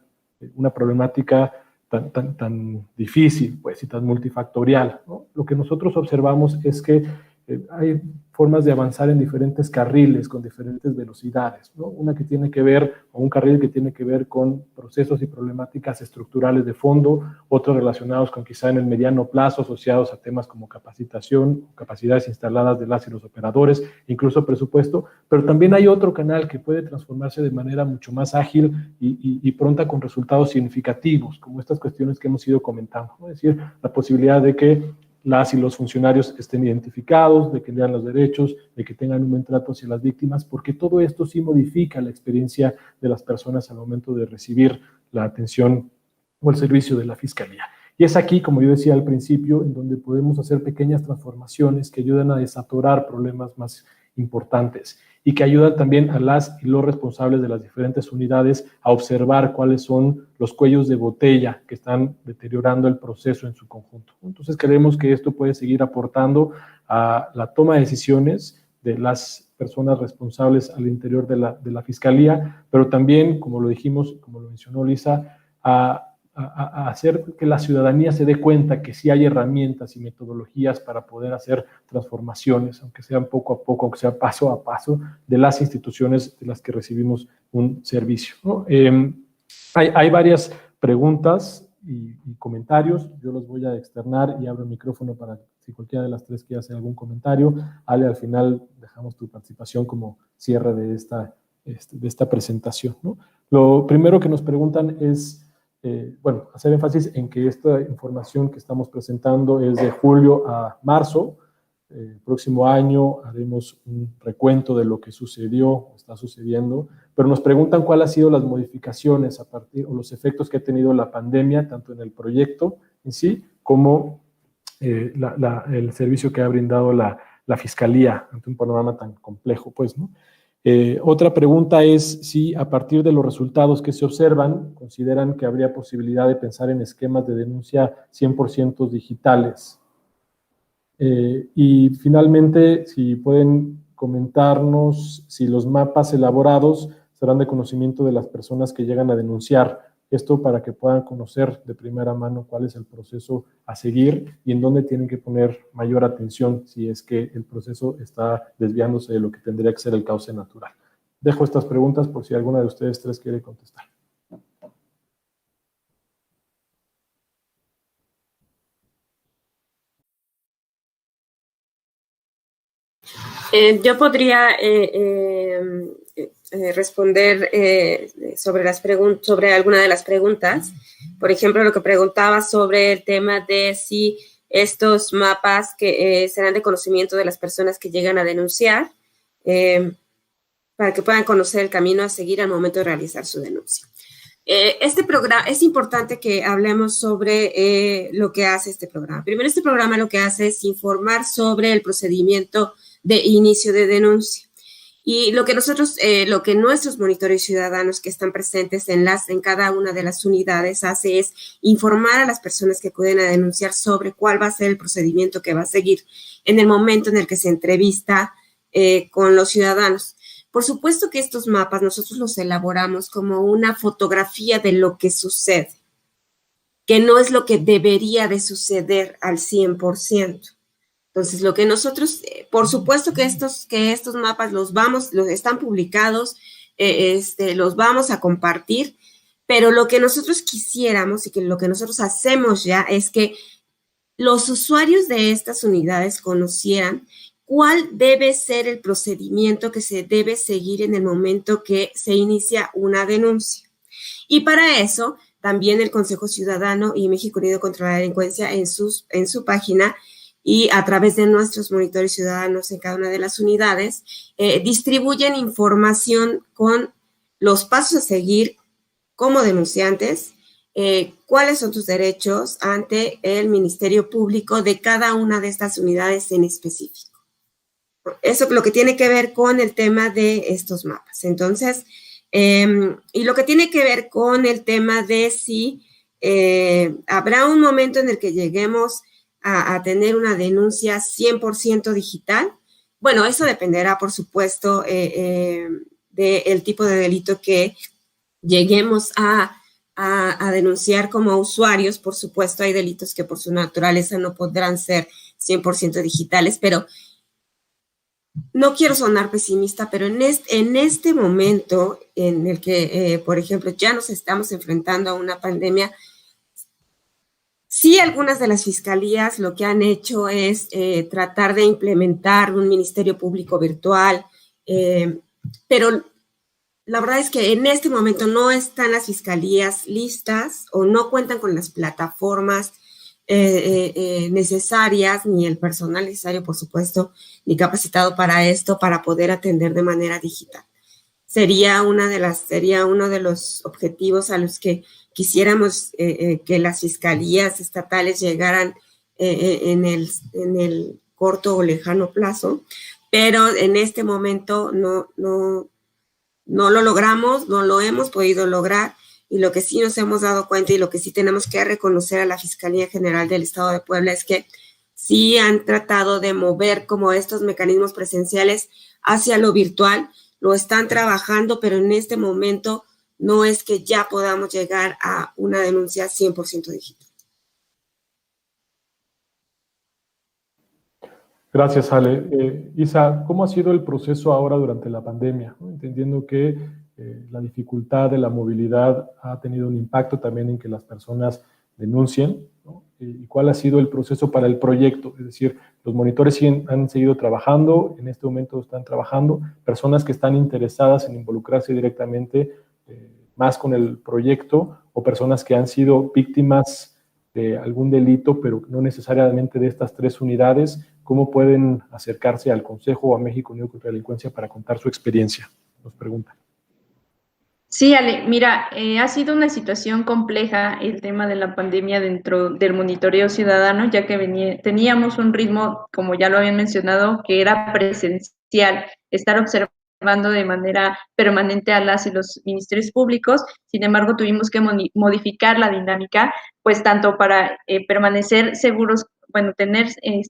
una problemática tan difícil, pues, y tan multifactorial, ¿no? Lo que nosotros observamos es que hay formas de avanzar en diferentes carriles con diferentes velocidades, ¿no? Una que tiene que ver, o un carril que tiene que ver con procesos y problemáticas estructurales de fondo, otros relacionados con quizá en el mediano plazo asociados a temas como capacitación, capacidades instaladas de las y los operadores, incluso presupuesto, pero también hay otro canal que puede transformarse de manera mucho más ágil y pronta con resultados significativos, como estas cuestiones que hemos ido comentando, ¿no? Es decir, la posibilidad de que las y los funcionarios estén identificados, de que lean los derechos, de que tengan un buen trato hacia las víctimas, porque todo esto sí modifica la experiencia de las personas al momento de recibir la atención o el servicio de la Fiscalía. Y es aquí, como yo decía al principio, en donde podemos hacer pequeñas transformaciones que ayudan a desatorar problemas más importantes y que ayudan también a las y los responsables de las diferentes unidades a observar cuáles son los cuellos de botella que están deteriorando el proceso en su conjunto. Entonces creemos que esto puede seguir aportando a la toma de decisiones de las personas responsables al interior de la Fiscalía, pero también, como lo dijimos, como lo mencionó Lisa, a hacer que la ciudadanía se dé cuenta que sí hay herramientas y metodologías para poder hacer transformaciones, aunque sean poco a poco, aunque sea paso a paso, de las instituciones de las que recibimos un servicio, ¿no? Hay varias preguntas y comentarios. Yo los voy a externar y abro el micrófono para si cualquiera de las tres quiere hacer algún comentario. Ale, al final dejamos tu participación como cierre de esta presentación, ¿no? Lo primero que nos preguntan es, bueno, hacer énfasis en que esta información que estamos presentando es de julio a marzo. Próximo año haremos un recuento de lo que sucedió o está sucediendo, pero nos preguntan cuáles han sido las modificaciones a partir o los efectos que ha tenido la pandemia, tanto en el proyecto en sí como el servicio que ha brindado la Fiscalía ante un panorama tan complejo, pues, ¿no? Otra pregunta es si a partir de los resultados que se observan, consideran que habría posibilidad de pensar en esquemas de denuncia 100% digitales. Y finalmente, si pueden comentarnos si los mapas elaborados serán de conocimiento de las personas que llegan a denunciar. Esto para que puedan conocer de primera mano cuál es el proceso a seguir y en dónde tienen que poner mayor atención si es que el proceso está desviándose de lo que tendría que ser el cauce natural. Dejo estas preguntas por si alguna de ustedes tres quiere contestar. Yo podría responder sobre alguna de las preguntas. Por ejemplo, lo que preguntaba sobre el tema de si estos mapas que serán de conocimiento de las personas que llegan a denunciar, para que puedan conocer el camino a seguir al momento de realizar su denuncia. Este programa, es importante que hablemos sobre lo que hace este programa. Primero, este programa lo que hace es informar sobre el procedimiento de inicio de denuncia. Y lo que nuestros monitores ciudadanos que están presentes en cada una de las unidades hace es informar a las personas que acuden a denunciar sobre cuál va a ser el procedimiento que va a seguir en el momento en el que se entrevista con los ciudadanos. Por supuesto que estos mapas nosotros los elaboramos como una fotografía de lo que sucede, que no es lo que debería de suceder al 100%. Entonces, lo que nosotros, por supuesto que estos mapas los están publicados, los vamos a compartir, pero lo que nosotros quisiéramos y que lo que nosotros hacemos ya es que los usuarios de estas unidades conocieran cuál debe ser el procedimiento que se debe seguir en el momento que se inicia una denuncia. Y para eso, también el Consejo Ciudadano y México Unido contra la Delincuencia en su página y a través de nuestros monitores ciudadanos en cada una de las unidades, distribuyen información con los pasos a seguir como denunciantes, cuáles son tus derechos ante el Ministerio Público de cada una de estas unidades en específico. Eso es lo que tiene que ver con el tema de estos mapas. Entonces, y lo que tiene que ver con el tema de si habrá un momento en el que lleguemos a tener una denuncia 100% digital. Bueno, eso dependerá, por supuesto, del tipo de delito que lleguemos a denunciar como usuarios. Por supuesto, hay delitos que por su naturaleza no podrán ser 100% digitales, pero no quiero sonar pesimista, pero en este momento en el que, por ejemplo, ya nos estamos enfrentando a una pandemia, sí, algunas de las fiscalías lo que han hecho es tratar de implementar un ministerio público virtual, pero la verdad es que en este momento no están las fiscalías listas o no cuentan con las plataformas necesarias, ni el personal necesario, por supuesto, ni capacitado para esto, para poder atender de manera digital. Sería uno de los objetivos a los que quisiéramos que las fiscalías estatales llegaran en el corto o lejano plazo, pero en este momento no lo logramos, no lo hemos podido lograr, y lo que sí nos hemos dado cuenta y lo que sí tenemos que reconocer a la Fiscalía General del Estado de Puebla es que sí han tratado de mover como estos mecanismos presenciales hacia lo virtual, lo están trabajando, pero en este momento no es que ya podamos llegar a una denuncia 100% digital. Gracias, Ale. Isa, ¿cómo ha sido el proceso ahora durante la pandemia? Entendiendo que la dificultad de la movilidad ha tenido un impacto también en que las personas denuncien, ¿no? y cuál ha sido el proceso para el proyecto. Es decir, los monitores han seguido trabajando, en este momento están trabajando, personas que están interesadas en involucrarse directamente más con el proyecto, o personas que han sido víctimas de algún delito, pero no necesariamente de estas 3 unidades. ¿Cómo pueden acercarse al Consejo o a México Unido contra la Delincuencia para contar su experiencia? Nos preguntan. Sí, Ale, mira, ha sido una situación compleja el tema de la pandemia dentro del monitoreo ciudadano, ya que teníamos un ritmo, como ya lo habían mencionado, que era presencial, estar observando de manera permanente a las y los ministerios públicos. Sin embargo, tuvimos que modificar la dinámica, pues tanto para permanecer seguros, bueno, tener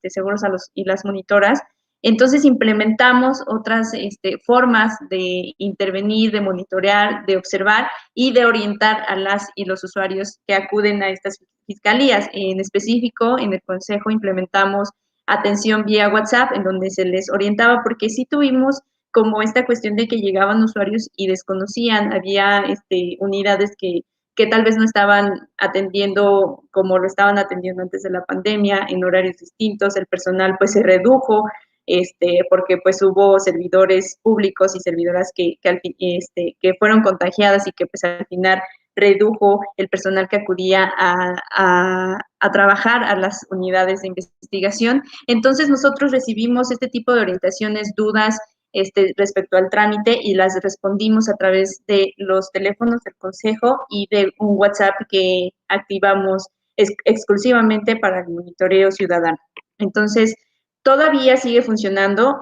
seguros a los y las monitoras. Entonces implementamos otras formas de intervenir, de monitorear, de observar y de orientar a las y los usuarios que acuden a estas fiscalías. En específico, en el Consejo implementamos atención vía WhatsApp, en donde se les orientaba, porque sí tuvimos como esta cuestión de que llegaban usuarios y desconocían, había unidades que tal vez no estaban atendiendo como lo estaban atendiendo antes de la pandemia, en horarios distintos, el personal pues se redujo, porque pues hubo servidores públicos y servidoras que fueron contagiadas y que pues al final redujo el personal que acudía a trabajar a las unidades de investigación. Entonces nosotros recibimos este tipo de orientaciones, dudas respecto al trámite, y las respondimos a través de los teléfonos del Consejo y de un WhatsApp que activamos exclusivamente para el monitoreo ciudadano. Entonces, todavía sigue funcionando.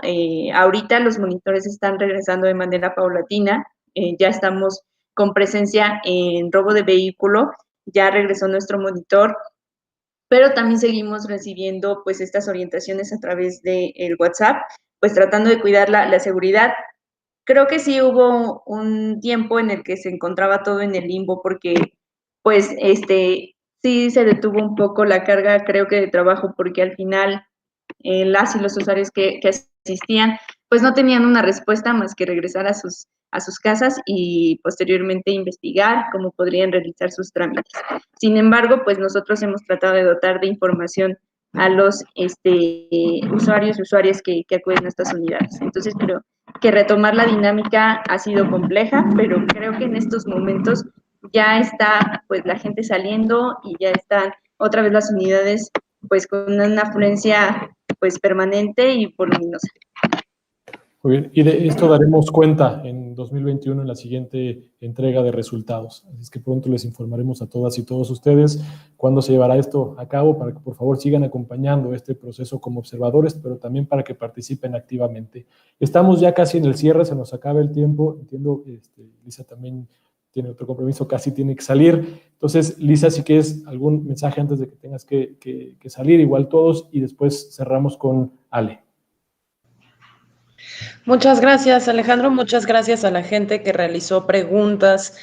Ahorita los monitores están regresando de manera paulatina. Ya estamos con presencia en robo de vehículo. Ya regresó nuestro monitor, pero también seguimos recibiendo pues estas orientaciones a través del WhatsApp, pues tratando de cuidar la seguridad. Creo que sí hubo un tiempo en el que se encontraba todo en el limbo, porque pues sí se detuvo un poco la carga, creo que de trabajo, porque al final las y los usuarios que asistían, pues no tenían una respuesta más que regresar a sus casas y posteriormente investigar cómo podrían realizar sus trámites. Sin embargo, pues nosotros hemos tratado de dotar de información a los usuarios y usuarias que acuden a estas unidades. Entonces, creo que retomar la dinámica ha sido compleja, pero creo que en estos momentos ya está pues la gente saliendo y ya están otra vez las unidades pues con una afluencia pues permanente y voluminosa. Muy bien, y de esto daremos cuenta en 2021 en la siguiente entrega de resultados. Así es que pronto les informaremos a todas y todos ustedes cuándo se llevará esto a cabo, para que por favor sigan acompañando este proceso como observadores, pero también para que participen activamente. Estamos ya casi en el cierre, se nos acaba el tiempo. Entiendo, Lisa también tiene otro compromiso, casi tiene que salir. Entonces, Lisa, si quieres algún mensaje antes de que tengas que salir, igual todos, y después cerramos con Ale. Muchas gracias, Alejandro. Muchas gracias a la gente que realizó preguntas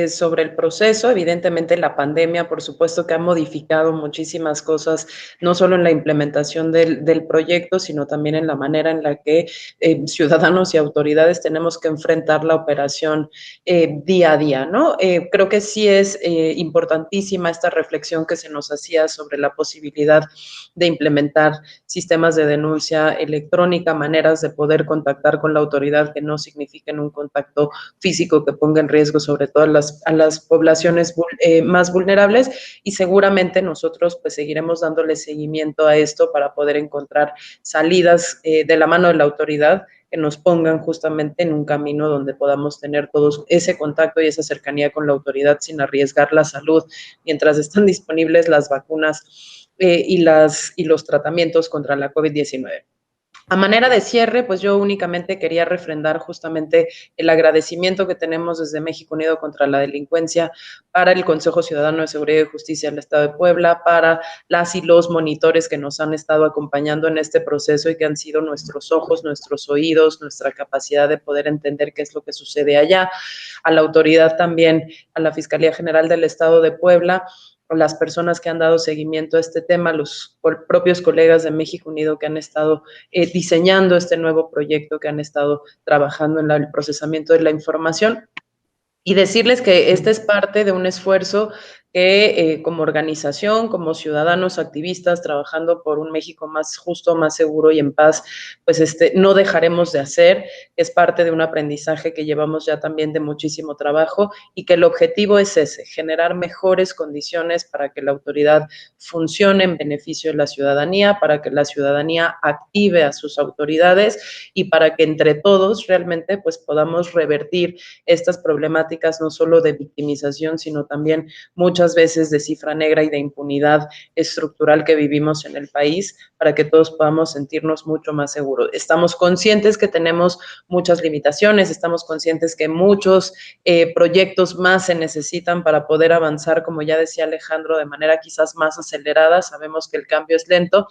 sobre el proceso. Evidentemente, la pandemia, por supuesto, que ha modificado muchísimas cosas, no solo en la implementación del proyecto, sino también en la manera en la que ciudadanos y autoridades tenemos que enfrentar la operación día a día, ¿no? Creo que sí es importantísima esta reflexión que se nos hacía sobre la posibilidad de implementar sistemas de denuncia electrónica, maneras de poder contactar con la autoridad que no signifiquen un contacto físico que ponga en riesgo sobre todo a las poblaciones más vulnerables, y seguramente nosotros pues seguiremos dándole seguimiento a esto para poder encontrar salidas de la mano de la autoridad que nos pongan justamente en un camino donde podamos tener todos ese contacto y esa cercanía con la autoridad sin arriesgar la salud mientras están disponibles las vacunas y los tratamientos contra la COVID-19. A manera de cierre, pues yo únicamente quería refrendar justamente el agradecimiento que tenemos desde México Unido contra la Delincuencia para el Consejo Ciudadano de Seguridad y Justicia del Estado de Puebla, para las y los monitores que nos han estado acompañando en este proceso y que han sido nuestros ojos, nuestros oídos, nuestra capacidad de poder entender qué es lo que sucede allá, a la autoridad también, a la Fiscalía General del Estado de Puebla, las personas que han dado seguimiento a este tema, los propios colegas de México Unido que han estado diseñando este nuevo proyecto, que han estado trabajando en el procesamiento de la información. Y decirles que este es parte de un esfuerzo que como organización, como ciudadanos activistas trabajando por un México más justo, más seguro y en paz, pues no dejaremos de hacer. Es parte de un aprendizaje que llevamos ya también de muchísimo trabajo y que el objetivo es ese, generar mejores condiciones para que la autoridad funcione en beneficio de la ciudadanía, para que la ciudadanía active a sus autoridades y para que entre todos realmente pues podamos revertir estas problemáticas no solo de victimización, sino también muchas veces de cifra negra y de impunidad estructural que vivimos en el país, para que todos podamos sentirnos mucho más seguros. Estamos conscientes que tenemos muchas limitaciones, estamos conscientes que muchos proyectos más se necesitan para poder avanzar, como ya decía Alejandro, de manera quizás más acelerada. Sabemos que el cambio es lento,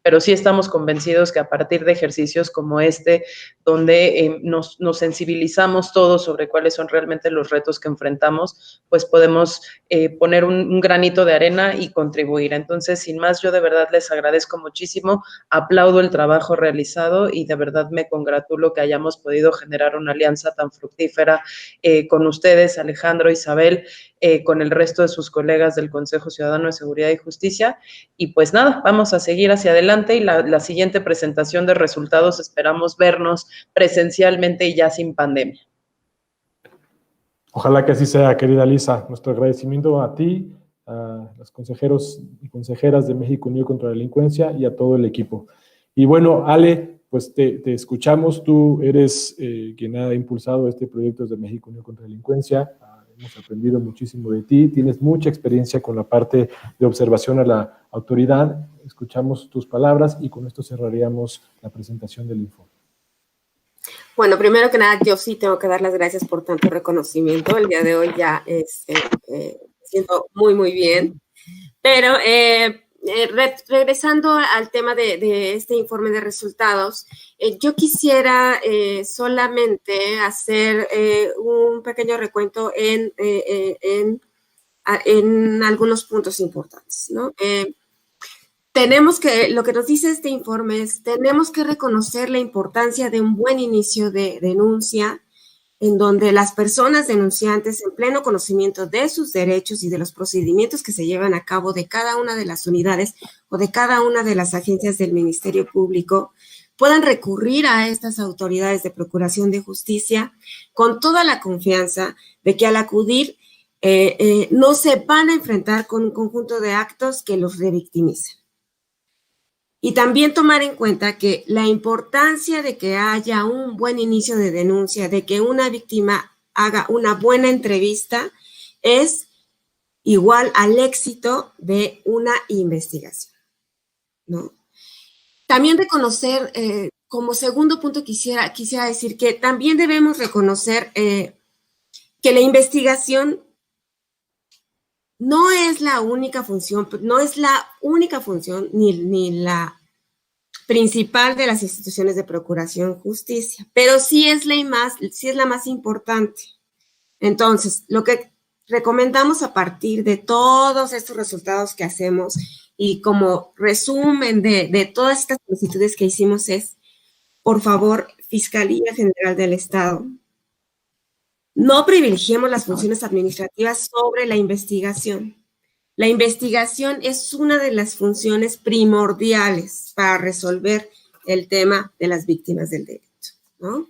pero sí estamos convencidos que a partir de ejercicios como este, donde nos sensibilizamos todos sobre cuáles son realmente los retos que enfrentamos, pues podemos poner un granito de arena y contribuir. Entonces, sin más, yo de verdad les agradezco muchísimo, aplaudo el trabajo realizado y de verdad me congratulo que hayamos podido generar una alianza tan fructífera con ustedes, Alejandro, Isabel, con el resto de sus colegas del Consejo Ciudadano de Seguridad y Justicia. Y pues nada, vamos a seguir hacia adelante y la siguiente presentación de resultados esperamos vernos presencialmente y ya sin pandemia. Ojalá que así sea, querida Lisa. Nuestro agradecimiento a ti, a los consejeros y consejeras de México Unido contra la Delincuencia y a todo el equipo. Y bueno, Ale, pues te escuchamos. Tú eres quien ha impulsado este proyecto de México Unido contra la Delincuencia. Hemos aprendido muchísimo de ti, tienes mucha experiencia con la parte de observación a la autoridad. Escuchamos tus palabras y con esto cerraríamos la presentación del informe. Bueno, primero que nada, yo sí tengo que dar las gracias por tanto reconocimiento. El día de hoy ya siento muy, muy bien. Pero regresando al tema de este informe de resultados, yo quisiera solamente hacer un pequeño recuento en algunos puntos importantes, ¿no? Lo que nos dice este informe es, tenemos que reconocer la importancia de un buen inicio de denuncia, en donde las personas denunciantes, en pleno conocimiento de sus derechos y de los procedimientos que se llevan a cabo de cada una de las unidades o de cada una de las agencias del Ministerio Público, puedan recurrir a estas autoridades de procuración de justicia con toda la confianza de que al acudir no se van a enfrentar con un conjunto de actos que los revictimicen. Y también tomar en cuenta que la importancia de que haya un buen inicio de denuncia, de que una víctima haga una buena entrevista, es igual al éxito de una investigación, ¿no? También reconocer, como segundo punto quisiera decir que también debemos reconocer que la investigación no es la única función, ni la principal de las instituciones de procuración justicia, pero sí es la más importante. Entonces, lo que recomendamos a partir de todos estos resultados que hacemos y como resumen de todas estas solicitudes que hicimos es, por favor, Fiscalía General del Estado, no privilegiemos las funciones administrativas sobre la investigación. La investigación es una de las funciones primordiales para resolver el tema de las víctimas del delito, ¿no?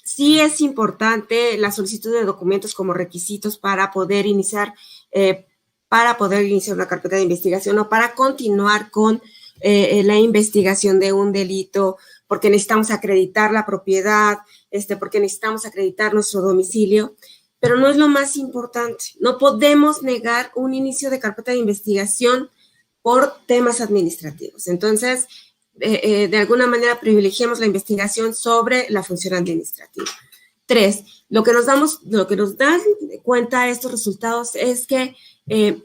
Sí es importante la solicitud de documentos como requisitos para poder iniciar una carpeta de investigación o para continuar con la investigación de un delito, porque necesitamos acreditar la propiedad, porque necesitamos acreditar nuestro domicilio, pero no es lo más importante. No podemos negar un inicio de carpeta de investigación por temas administrativos. Entonces, de alguna manera privilegiamos la investigación sobre la función administrativa. 3, lo que nos dan cuenta estos resultados es que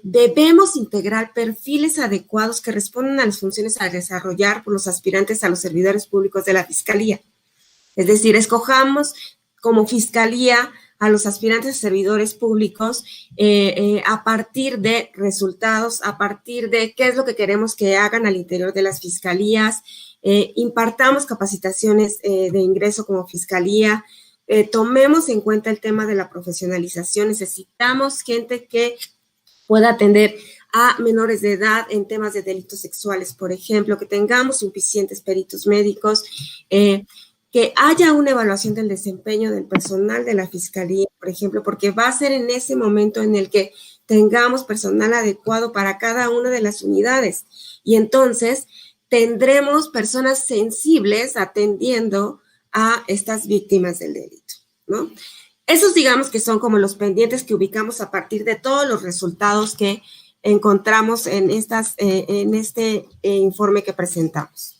debemos integrar perfiles adecuados que respondan a las funciones a desarrollar por los aspirantes a los servidores públicos de la Fiscalía. Es decir, escojamos como Fiscalía a los aspirantes a servidores públicos a partir de resultados, a partir de qué es lo que queremos que hagan al interior de las fiscalías, impartamos capacitaciones de ingreso como Fiscalía, tomemos en cuenta el tema de la profesionalización. Necesitamos gente que pueda atender a menores de edad en temas de delitos sexuales, por ejemplo, que tengamos suficientes peritos médicos, que haya una evaluación del desempeño del personal de la Fiscalía, por ejemplo, porque va a ser en ese momento en el que tengamos personal adecuado para cada una de las unidades. Y entonces tendremos personas sensibles atendiendo a estas víctimas del delito, ¿no? Esos, digamos, que son como los pendientes que ubicamos a partir de todos los resultados que encontramos en este informe que presentamos.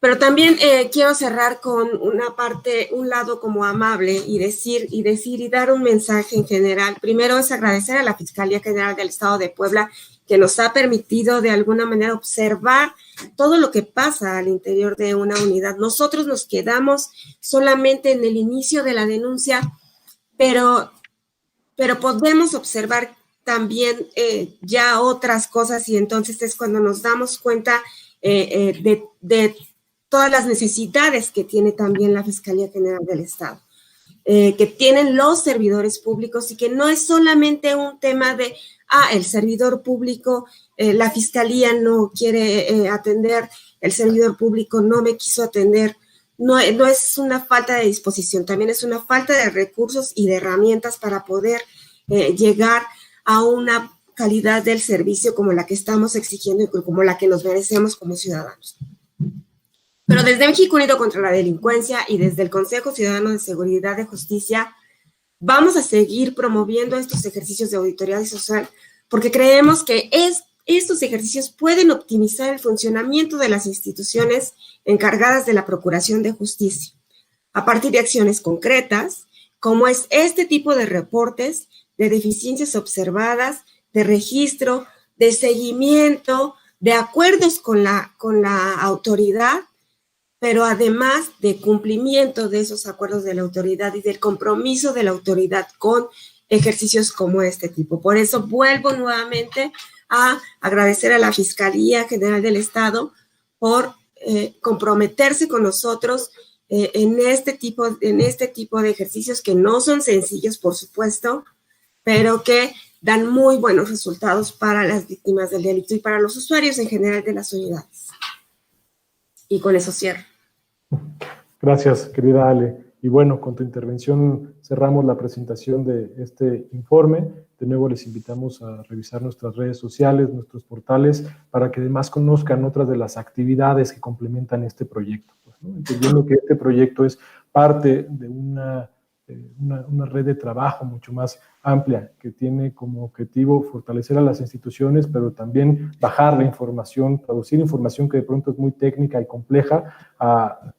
Pero también quiero cerrar con un lado como amable y dar un mensaje en general. Primero es agradecer a la Fiscalía General del Estado de Puebla, que nos ha permitido de alguna manera observar todo lo que pasa al interior de una unidad. Nosotros nos quedamos solamente en el inicio de la denuncia, pero podemos observar también ya otras cosas, y entonces es cuando nos damos cuenta de todas las necesidades que tiene también la Fiscalía General del Estado, que tienen los servidores públicos, y que no es solamente un tema de, el servidor público, la Fiscalía no quiere atender, el servidor público no me quiso atender. No es una falta de disposición, también es una falta de recursos y de herramientas para poder llegar a una calidad del servicio como la que estamos exigiendo y como la que nos merecemos como ciudadanos. Pero desde México Unido contra la Delincuencia y desde el Consejo Ciudadano de Seguridad y Justicia vamos a seguir promoviendo estos ejercicios de auditoría social, porque creemos que estos ejercicios pueden optimizar el funcionamiento de las instituciones encargadas de la procuración de justicia, a partir de acciones concretas, como es este tipo de reportes de deficiencias observadas, de registro, de seguimiento, de acuerdos con la autoridad, pero además de cumplimiento de esos acuerdos de la autoridad y del compromiso de la autoridad con ejercicios como este tipo. Por eso vuelvo nuevamente a agradecer a la Fiscalía General del Estado por comprometerse con nosotros en este tipo de ejercicios que no son sencillos, por supuesto, pero que dan muy buenos resultados para las víctimas del delito y para los usuarios en general de las unidades. Y con eso cierro. Gracias, querida Ale. Y bueno, con tu intervención cerramos la presentación de este informe. De nuevo les invitamos a revisar nuestras redes sociales, nuestros portales, para que además conozcan otras de las actividades que complementan este proyecto, pues, ¿no? Entendiendo que este proyecto es parte de una red de trabajo mucho más amplia, que tiene como objetivo fortalecer a las instituciones, pero también bajar la información, traducir información que de pronto es muy técnica y compleja a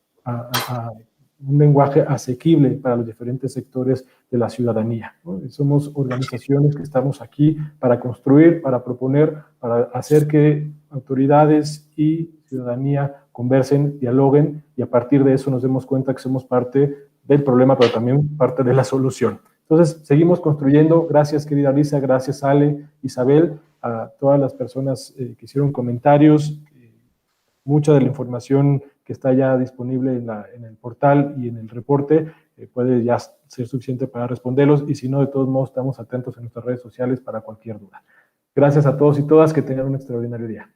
un lenguaje asequible para los diferentes sectores de la ciudadanía, ¿no? Somos organizaciones que estamos aquí para construir, para proponer, para hacer que autoridades y ciudadanía conversen, dialoguen, y a partir de eso nos demos cuenta que somos parte del problema, pero también parte de la solución. Entonces, seguimos construyendo. Gracias, querida Lisa, gracias, Ale, Isabel, a todas las personas que hicieron comentarios. Mucha de la información que está ya disponible en el portal y en el reporte puede ya ser suficiente para responderlos, y si no, de todos modos, estamos atentos en nuestras redes sociales para cualquier duda. Gracias a todos y todas, que tengan un extraordinario día.